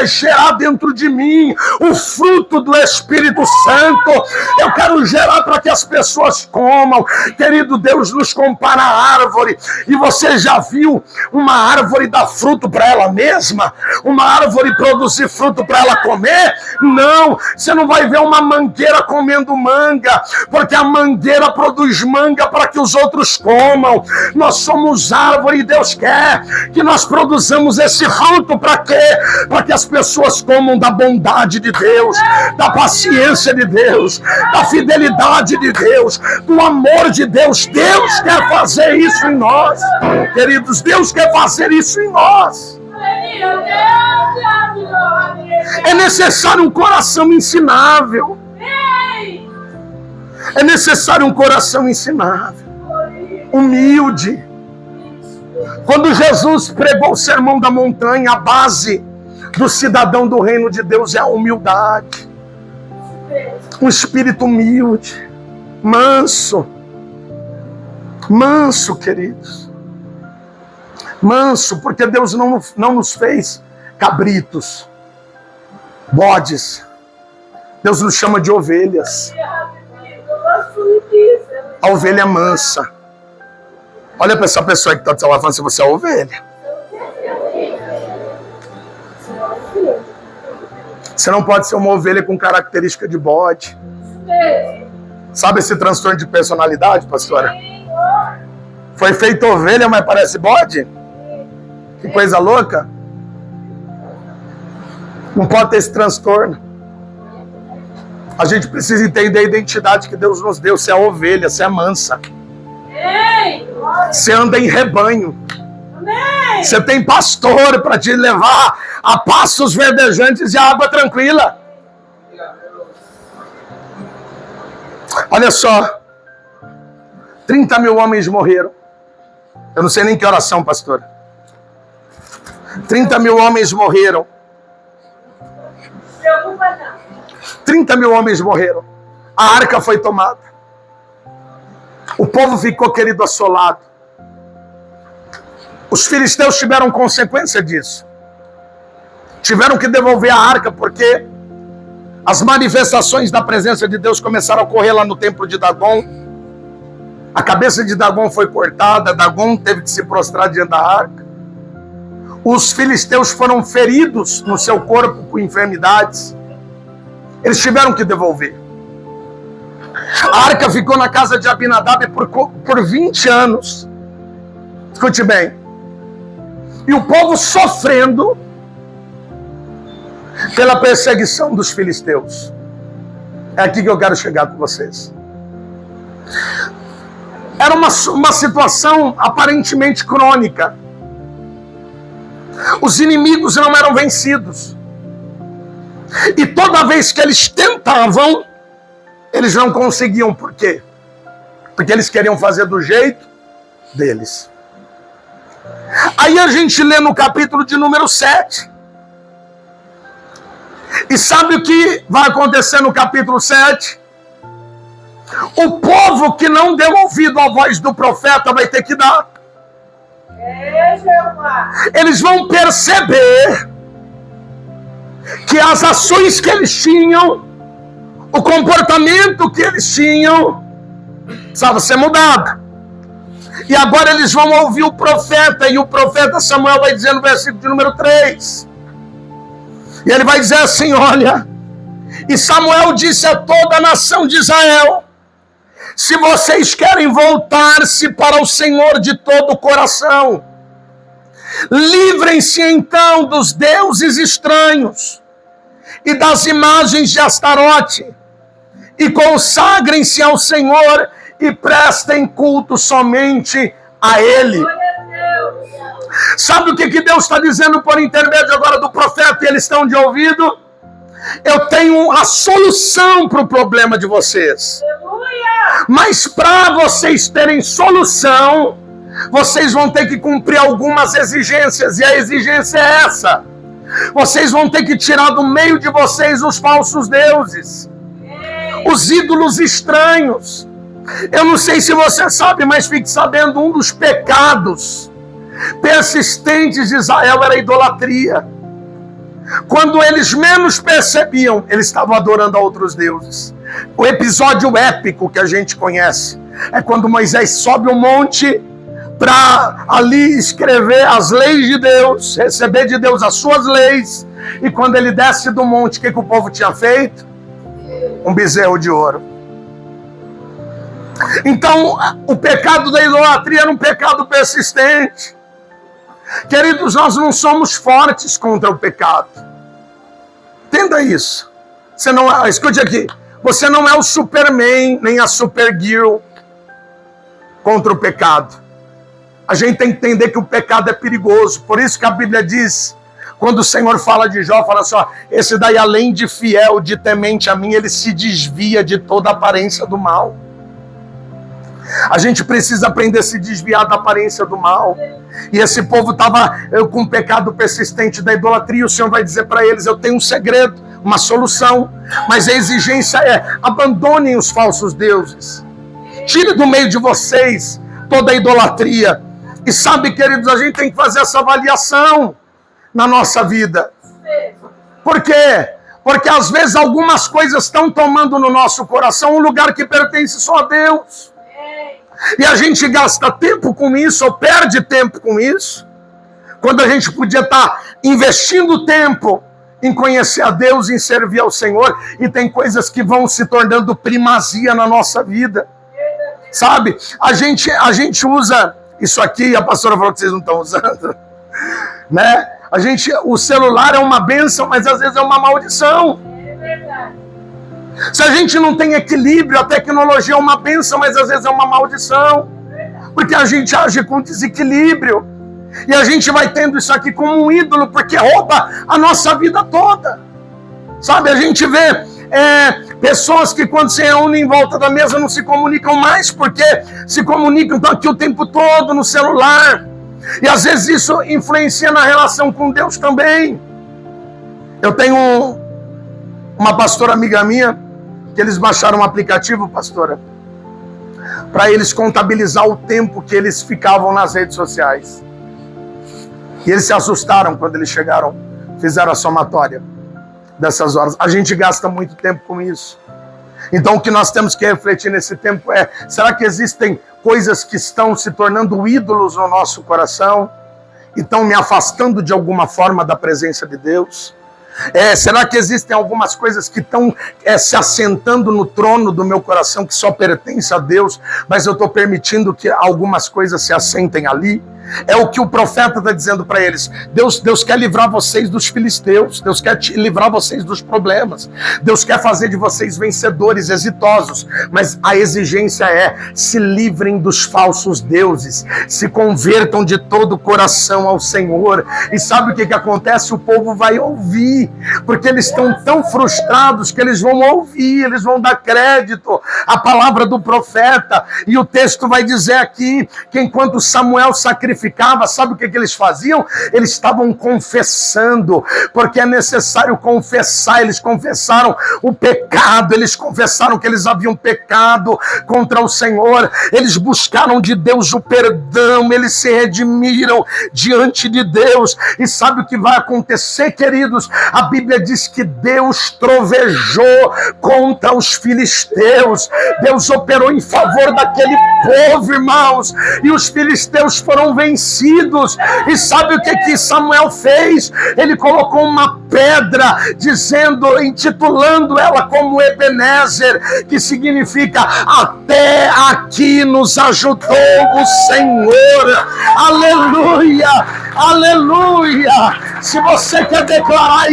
gerar dentro de mim o fruto do Espírito Santo. Eu quero gerar para que as pessoas comam. Querido, Deus nos compara à árvore. E você já viu uma árvore dar fruto para ela mesma? Uma árvore produzir fruto para ela comer? Não, você não vai ver uma mangueira comendo manga, porque a mangueira produz manga para que os outros comam. Nós somos árvore e Deus quer que nós produzamos esse fruto. Para quê? Para que as pessoas comam da bondade de Deus, da paciência de Deus, da fidelidade de Deus, do amor de Deus. Deus quer fazer isso em nós, queridos. Deus quer fazer isso em nós. É necessário um coração ensinável. É necessário um coração ensinável, humilde. Quando Jesus pregou o sermão da montanha, a base do cidadão do reino de Deus é a humildade. Um espírito humilde, manso. Manso, queridos. Manso, porque Deus não nos fez cabritos, bodes. Deus nos chama de ovelhas. A ovelha é mansa. Olha para essa pessoa que está do seu lado falando assim: você é ovelha. Você não pode ser uma ovelha com característica de bode. Sabe esse transtorno de personalidade, pastora? Foi feito ovelha, mas parece bode? Que coisa louca. Não pode ter esse transtorno. A gente precisa entender a identidade que Deus nos deu. Você é ovelha, você é mansa. Você anda em rebanho. Você tem pastor para te levar a pastos verdejantes e a água tranquila. Olha só, 30 mil homens morreram. Eu não sei nem que oração, pastor. 30 mil homens morreram. 30 mil homens morreram. A arca foi tomada. O povo ficou, querido, assolado. Os filisteus tiveram consequência disso. Tiveram que devolver a arca porque as manifestações da presença de Deus começaram a ocorrer lá no templo de Dagon. A cabeça de Dagon foi cortada. Dagon teve que se prostrar diante da arca. Os filisteus foram feridos no seu corpo com enfermidades. Eles tiveram que devolver. A arca ficou na casa de Abinadab por 20 anos. Escute bem. E o povo sofrendo pela perseguição dos filisteus. É aqui que eu quero chegar com vocês. Era uma situação aparentemente crônica. Os inimigos não eram vencidos. E toda vez que eles tentavam, eles não conseguiam. Por quê? Porque eles queriam fazer do jeito deles. Aí a gente lê no capítulo de número 7. E sabe o que vai acontecer no capítulo 7? O povo que não deu ouvido à voz do profeta vai ter que dar. Eles vão perceber que as ações que eles tinham, o comportamento que eles tinham, precisava ser mudado. E agora eles vão ouvir o profeta, e o profeta Samuel vai dizer no versículo de número 3. E ele vai dizer assim, olha, e Samuel disse a toda a nação de Israel, se vocês querem voltar-se para o Senhor de todo o coração, livrem-se então dos deuses estranhos e das imagens de Astarote, e consagrem-se ao Senhor e prestem culto somente a Ele. Sabe o que Deus está dizendo por intermédio agora do profeta e eles estão de ouvido? Eu tenho a solução para o problema de vocês. Mas para vocês terem solução, vocês vão ter que cumprir algumas exigências. E a exigência é essa: vocês vão ter que tirar do meio de vocês os falsos deuses, os ídolos estranhos. Eu não sei se você sabe, mas fique sabendo, um dos pecados persistentes de Israel era a idolatria. Quando eles menos percebiam, eles estavam adorando a outros deuses. O episódio épico que a gente conhece é quando Moisés sobe um monte para ali escrever as leis de Deus, receber de Deus as suas leis. E quando ele desce do monte, o que o povo tinha feito? Um bezerro de ouro. Então, o pecado da idolatria era um pecado persistente. Queridos, nós não somos fortes contra o pecado. Entenda isso. Você não é, escute aqui. Você não é o Superman, nem a Supergirl contra o pecado. A gente tem que entender que o pecado é perigoso. Por isso que a Bíblia diz, quando o Senhor fala de Jó, fala assim, ó, esse daí além de fiel, de temente a mim, ele se desvia de toda a aparência do mal. A gente precisa aprender a se desviar da aparência do mal. E esse povo estava com um pecado persistente da idolatria. E o Senhor vai dizer para eles, eu tenho um segredo, uma solução. Mas a exigência é, abandonem os falsos deuses. Tire do meio de vocês toda a idolatria. E sabe, queridos, a gente tem que fazer essa avaliação na nossa vida. Por quê? Porque às vezes algumas coisas estão tomando no nosso coração um lugar que pertence só a Deus. E a gente gasta tempo com isso, ou perde tempo com isso, quando a gente podia estar investindo tempo em conhecer a Deus, em servir ao Senhor, e tem coisas que vão se tornando primazia na nossa vida. Sabe? A gente usa isso aqui, a pastora falou que vocês não estão usando, né? O celular é uma bênção, mas às vezes é uma maldição. É verdade. Se a gente não tem equilíbrio, a tecnologia é uma bênção, mas às vezes é uma maldição. Porque a gente age com desequilíbrio. E a gente vai tendo isso aqui como um ídolo, porque rouba a nossa vida toda. Sabe, a gente vê pessoas que quando se reúnem em volta da mesa não se comunicam mais, porque se comunicam aqui o tempo todo no celular. E às vezes isso influencia na relação com Deus também. Eu tenho uma pastora amiga minha, que eles baixaram um aplicativo, pastora, para eles contabilizar o tempo que eles ficavam nas redes sociais. E eles se assustaram quando eles chegaram, fizeram a somatória dessas horas. A gente gasta muito tempo com isso. Então o que nós temos que refletir nesse tempo é, será que existem coisas que estão se tornando ídolos no nosso coração e estão me afastando de alguma forma da presença de Deus? Será que existem algumas coisas que estão se assentando no trono do meu coração que só pertence a Deus, mas eu estou permitindo que algumas coisas se assentem ali? É o que o profeta está dizendo para eles. Deus quer livrar vocês dos filisteus. Deus quer livrar vocês dos problemas. Deus quer fazer de vocês vencedores, exitosos. Mas a exigência é, se livrem dos falsos deuses. Se convertam de todo o coração ao Senhor. E sabe o que acontece? O povo vai ouvir. Porque eles estão tão frustrados que eles vão ouvir. Eles vão dar crédito à palavra do profeta. E o texto vai dizer aqui que enquanto Samuel sacrificava significava? Sabe o que eles faziam? Eles estavam confessando, porque é necessário confessar. Eles confessaram o pecado, eles confessaram que eles haviam pecado contra o Senhor, eles buscaram de Deus o perdão, eles se redimiram diante de Deus. E sabe o que vai acontecer, queridos? A Bíblia diz que Deus trovejou contra os filisteus. Deus operou em favor daquele povo, irmãos, e os filisteus foram vencidos. E sabe o que Samuel fez? Ele colocou uma pedra, intitulando ela como Ebenezer, que significa até aqui nos ajudou o Senhor. Aleluia, aleluia. Se você quer declarar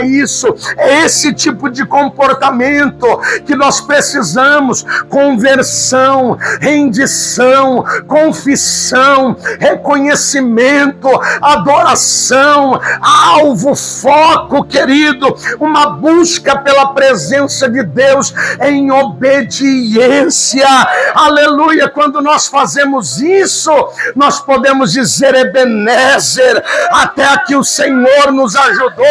isso, é esse tipo de comportamento que nós precisamos: conversão, rendição, confissão, reconhecimento, adoração, alvo, foco, querido, uma busca pela presença de Deus em obediência. Aleluia. Quando nós fazemos isso, nós podemos dizer: Ebenezer, até aqui o Senhor nos ajudou,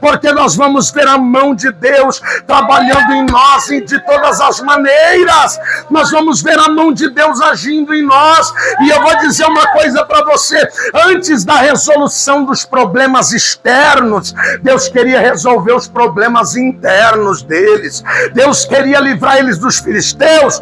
porque nós vamos ver a mão de Deus trabalhando em nós de todas as maneiras. Nós vamos ver a mão de Deus agindo em nós. E eu vou dizer uma coisa para você: antes da resolução dos problemas externos, Deus queria resolver os problemas internos deles. Deus queria livrar eles dos filisteus,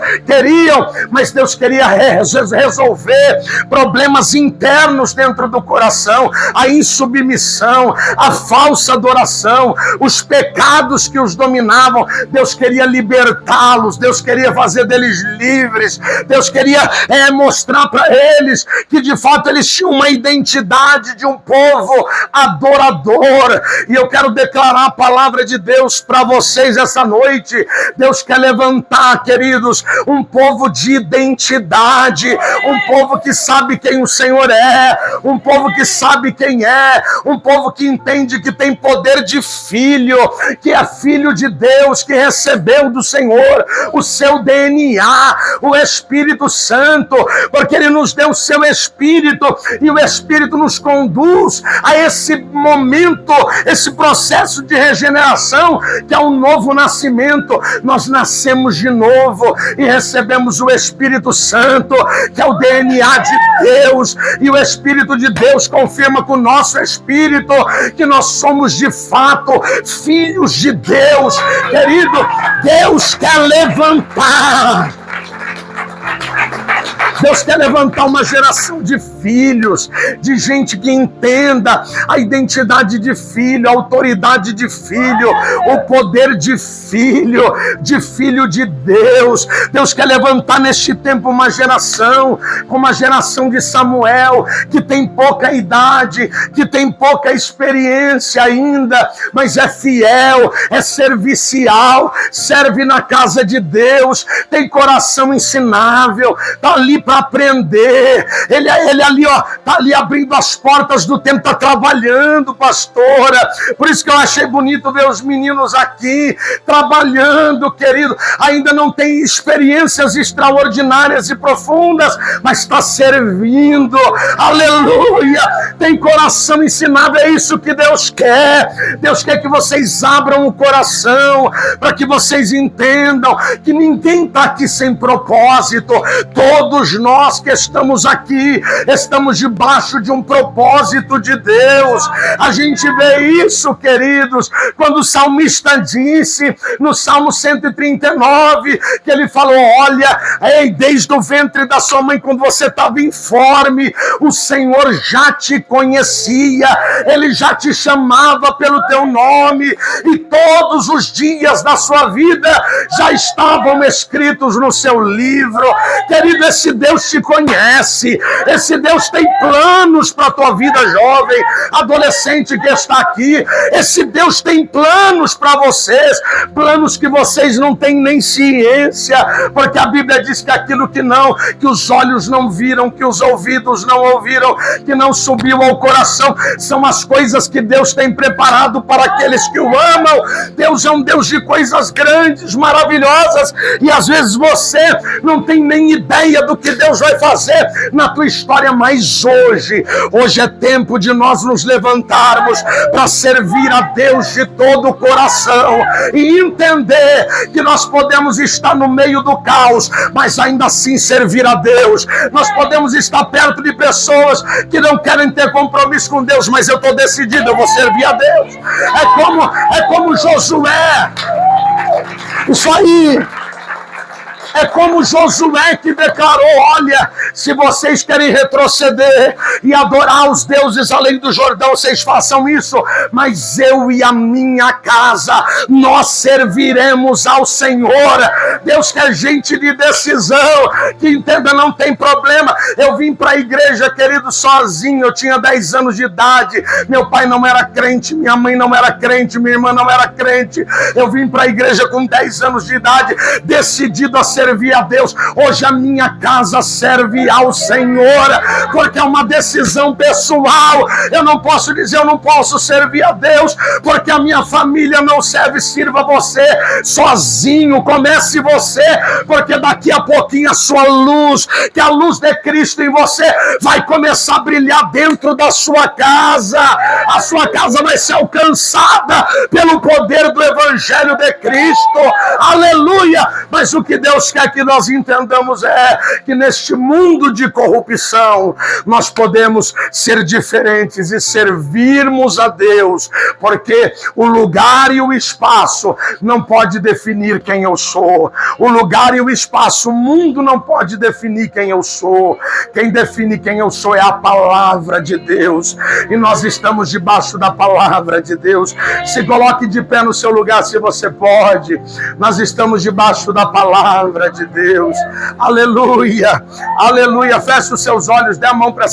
mas Deus queria resolver problemas internos dentro do coração: a insubmissão, a falsa adoração, os pecados que os dominavam. Deus queria libertá-los, Deus queria fazer deles livres, Deus queria mostrar para eles que de fato eles tinham uma identidade de um povo adorador. E eu quero declarar a palavra de Deus para vocês essa noite. Deus quer levantar, queridos, um povo de identidade, um povo que sabe quem o Senhor é, um povo que sabe quem é, um povo que entende que tem poder de filho, que é filho de Deus, que recebeu do Senhor o seu DNA, o Espírito Santo, porque Ele nos deu o seu Espírito, e o Espírito nos conduz a esse momento, esse processo de regeneração, que é um novo nascimento. Nós nascemos de novo e recebemos o Espírito Santo, que é o DNA de Deus, e o Espírito de Deus confirma com o nosso espírito que nós somos de fato filhos de Deus. Querido, Deus quer levantar uma geração de filhos, de gente que entenda a identidade de filho, a autoridade de filho, o poder de filho de Deus. Deus quer levantar neste tempo uma geração, como a geração de Samuel, que tem pouca idade, que tem pouca experiência ainda, mas é fiel, é servicial, serve na casa de Deus, tem coração ensinável, está ali para aprender. Ele ali, está ali abrindo as portas do tempo, está trabalhando, pastora. Por isso que eu achei bonito ver os meninos aqui trabalhando, querido. Ainda não tem experiências extraordinárias e profundas, mas está servindo. Aleluia! Tem coração ensinável, é isso que Deus quer. Deus quer que vocês abram o coração, para que vocês entendam que ninguém está aqui sem propósito. Todos nós que estamos aqui, estamos debaixo de um propósito de Deus. A gente vê isso, queridos, quando o salmista disse, no Salmo 139, que ele falou: olha, desde o ventre da sua mãe, quando você estava informe, o Senhor já te conhecia, Ele já te chamava pelo teu nome, e todos os dias da sua vida já estavam escritos no seu livro. Querido, esse Deus te conhece, esse Deus tem planos para a tua vida, jovem, adolescente que está aqui. Esse Deus tem planos para vocês, planos que vocês não têm nem ciência, porque a Bíblia diz que aquilo que os olhos não viram, que os ouvidos não ouviram, que não subiu ao coração, são as coisas que Deus tem preparado para aqueles que o amam. Deus é um Deus de coisas grandes, maravilhosas, e às vezes você não tem nem ideia do que Deus vai fazer na tua história, mas hoje é tempo de nós nos levantarmos para servir a Deus de todo o coração e entender que nós podemos estar no meio do caos, mas ainda assim servir a Deus. Nós podemos estar perto de pessoas que não querem ter compromisso com Deus, mas eu estou decidido, eu vou servir a Deus. É como Josué. Isso aí. É como Josué que declarou: olha, se vocês querem retroceder e adorar os deuses além do Jordão, vocês façam isso, mas eu e a minha casa, nós serviremos ao Senhor. Deus quer gente de decisão, que entenda, não tem problema. Eu vim para a igreja, querido, sozinho, eu tinha 10 anos de idade, meu pai não era crente, minha mãe não era crente, minha irmã não era crente. Eu vim para a igreja com 10 anos de idade, decidido a servir a Deus. Hoje a minha casa serve ao Senhor, porque é uma decisão pessoal. Eu não posso dizer, eu não posso servir a Deus, porque a minha família não serve. Sirva você sozinho, comece você, porque daqui a pouquinho a sua luz, que a luz de Cristo em você, vai começar a brilhar dentro da sua casa. A sua casa vai ser alcançada pelo poder do Evangelho de Cristo. Aleluia! Mas o que Deus quer que nós entendamos é que neste mundo de corrupção nós podemos ser diferentes e servirmos a Deus, porque o lugar e o espaço não pode definir quem eu sou. O lugar e o espaço, o mundo não pode definir quem eu sou. Quem define quem eu sou é a palavra de Deus, e nós estamos debaixo da palavra de Deus. Se coloque de pé no seu lugar, se você pode. Nós estamos debaixo da palavra de Deus. Aleluia, aleluia. Feche os seus olhos, dê a mão para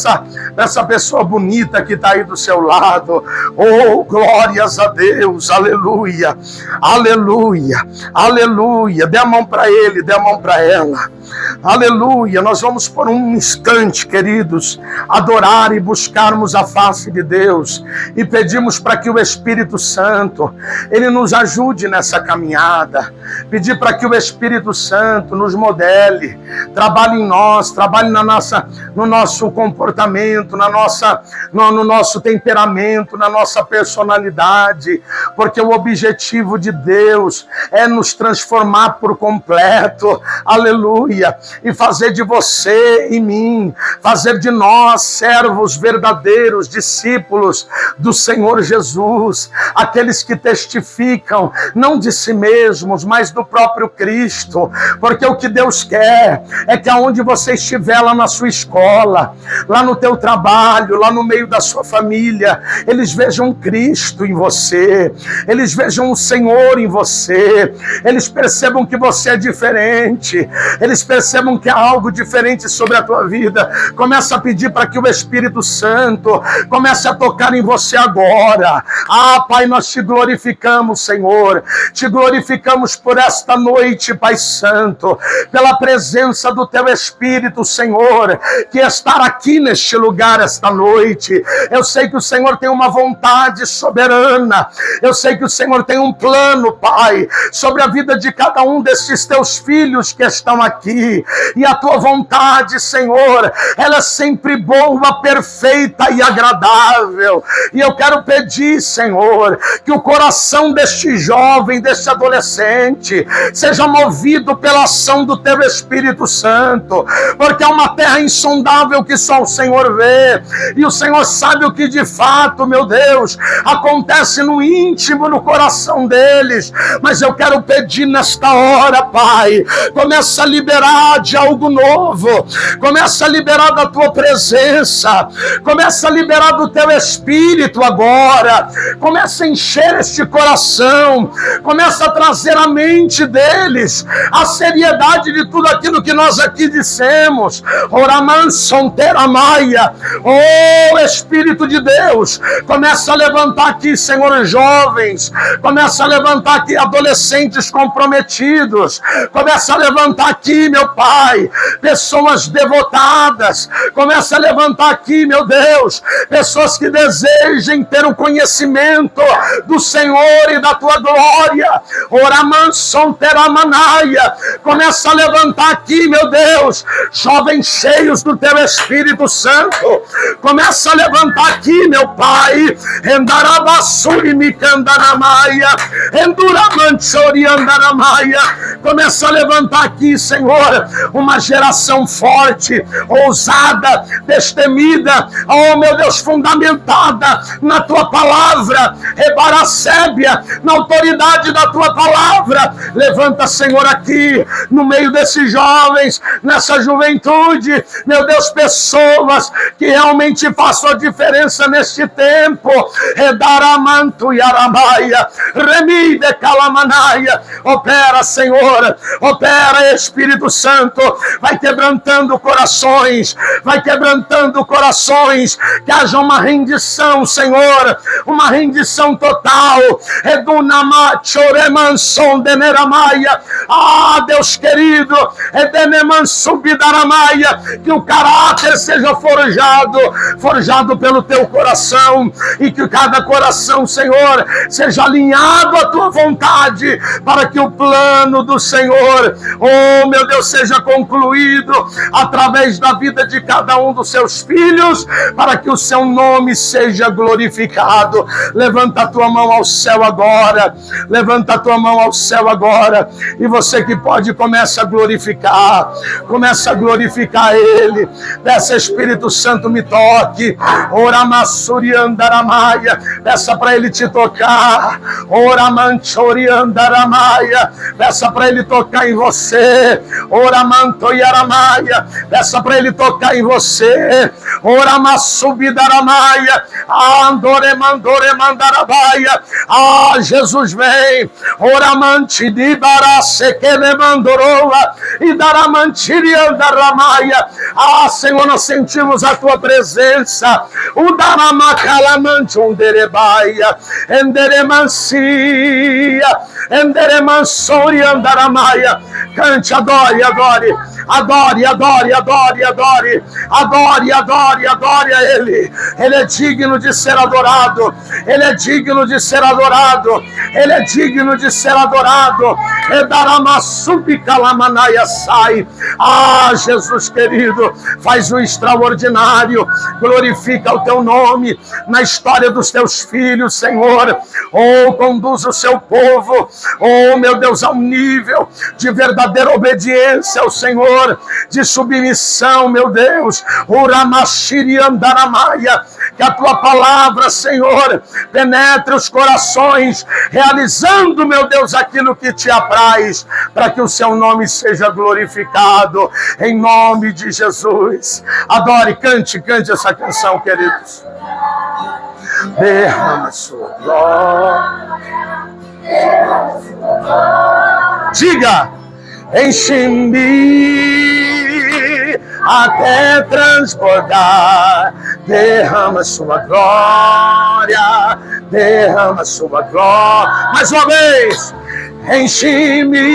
essa pessoa bonita que está aí do seu lado. Oh, glórias a Deus, aleluia, aleluia, aleluia. Dê a mão para ele, dê a mão para ela. Aleluia. Nós vamos por um instante, queridos, adorar e buscarmos a face de Deus e pedimos para que o Espírito Santo, ele nos ajude nessa caminhada. Pedir para que o Espírito Santo nos modele, trabalhe em nós, trabalhe no nosso comportamento, no nosso temperamento, na nossa personalidade, porque o objetivo de Deus é nos transformar por completo. Aleluia. E fazer de você e mim, fazer de nós servos verdadeiros, discípulos do Senhor Jesus, aqueles que testificam não de si mesmos, mas do próprio Cristo, porque o que Deus quer é que aonde você estiver, lá na sua escola, lá no teu trabalho, lá no meio da sua família, eles vejam Cristo em você, eles vejam o Senhor em você, eles percebam que você é diferente, eles percebam que há algo diferente sobre a tua vida. Começa a pedir para que o Espírito Santo comece a tocar em você agora. Ah, Pai, nós te glorificamos, Senhor, te glorificamos por esta noite, Pai Santo, pela presença do teu Espírito, Senhor, que estar aqui neste lugar esta noite. Eu sei que o Senhor tem uma vontade soberana, eu sei que o Senhor tem um plano, Pai, sobre a vida de cada um desses teus filhos que estão aqui, e a tua vontade, Senhor, ela é sempre boa, perfeita e agradável. E eu quero pedir, Senhor, que o coração deste jovem, deste adolescente, seja movido pela ação do teu Espírito Santo, porque é uma terra insondável que só o Senhor vê, e o Senhor sabe o que de fato, meu Deus, acontece no íntimo, no coração deles. Mas eu quero pedir nesta hora, Pai, começa a liberar de algo novo, começa a liberar da tua presença, começa a liberar do teu Espírito agora, começa a encher este coração, começa a trazer à mente deles a seriedade de tudo aquilo que nós aqui dissemos. Oh, Espírito de Deus, começa a levantar aqui, Senhor, jovens, começa a levantar aqui adolescentes comprometidos, começa a levantar aqui, meu Pai, pessoas devotadas, começa a levantar aqui, meu Deus, pessoas que desejem ter o conhecimento do Senhor e da tua glória. Começa a levantar aqui, meu Deus, jovens cheios do teu Espírito Santo. Começa a levantar aqui, meu Pai. Endarabassuri mikandaramaia, enduramanchori andaramaia. Começa a levantar aqui, Senhor, uma geração forte, ousada, destemida, oh meu Deus, fundamentada na tua palavra, rebaracébia, na autoridade da tua palavra. Levanta, Senhor, aqui, no meio desses jovens, nessa juventude, meu Deus, pessoas que realmente façam a diferença neste tempo. Redaramantu yaramaia, remide calamanaia. Opera, Senhor, opera, Espírito Santo, vai quebrantando corações, vai quebrantando corações, que haja uma rendição, Senhor, uma rendição total. Ah, Deus querido, que o caráter seja forjado pelo teu coração, e que cada coração, Senhor, seja alinhado à tua vontade, para que o plano do Senhor, oh meu Deus, seja concluído através da vida de cada um dos seus filhos, para que o seu nome seja glorificado. Levanta a tua mão ao céu agora, levanta a tua mão ao céu agora, e você que pode, começa a glorificar Ele. Peça, Espírito Santo, me toque. Oramassuri andaramaia, peça para Ele te tocar. Oramanchori andaramaia, peça para Ele tocar em você. Oramantoiaramaia, peça para Ele tocar em você. Oramassubidaramaia, andoremandoremandarabaya. Ah, Jesus vem. Oramantidibarassekelemandoroa e daramantiriandaramaia. Ah, Senhor, nós sentimos a tua presença. O daramacalamanchonderebaia, enderemansia, enderemansoriandaramaia. Cante, adore, adore. Adore, adore, adore, adore. Adore, adore, adore a Ele. Ele é digno de ser adorado. Ele é digno de ser adorado. Ele é digno de ser adorado. Edaramasubicalamanaia sai. Ah, Jesus querido, faz o extraordinário. Glorifica o teu nome na história dos teus filhos, Senhor. Oh, conduz o seu povo, oh, meu Deus, a um nível de verdadeira obediência ao Senhor, de submissão, meu Deus. Uramashiriandaramaia, que a tua palavra, Senhor, penetre os corações, realizando, meu Deus, aquilo que te apraz, para que o seu nome seja glorificado, em nome de Jesus. Adore, cante essa canção, queridos. Derrama sua glória. Diga: enche-me até transbordar. Derrama sua glória, derrama sua glória. Mais uma vez: enche-me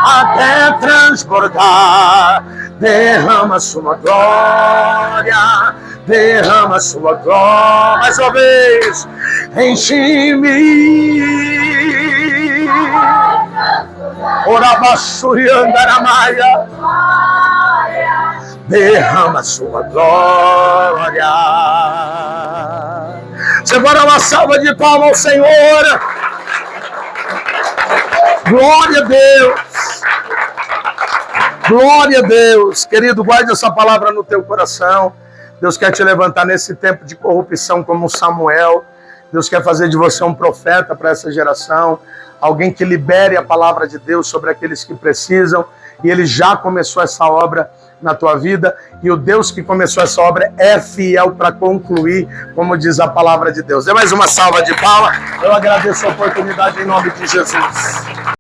até transbordar. Derrama sua glória, derrama sua glória. Mais uma vez: enche-me. Orabashuriandaramaia, derrama sua glória. Você vai dar uma salva de palmas ao Senhor. Glória a Deus. Glória a Deus. Querido, guarde essa palavra no teu coração. Deus quer te levantar nesse tempo de corrupção como Samuel. Deus quer fazer de você um profeta para essa geração. Alguém que libere a palavra de Deus sobre aqueles que precisam. E Ele já começou essa obra na tua vida. E o Deus que começou essa obra é fiel para concluir, como diz a palavra de Deus. Dê mais uma salva de palmas. Eu agradeço a oportunidade em nome de Jesus.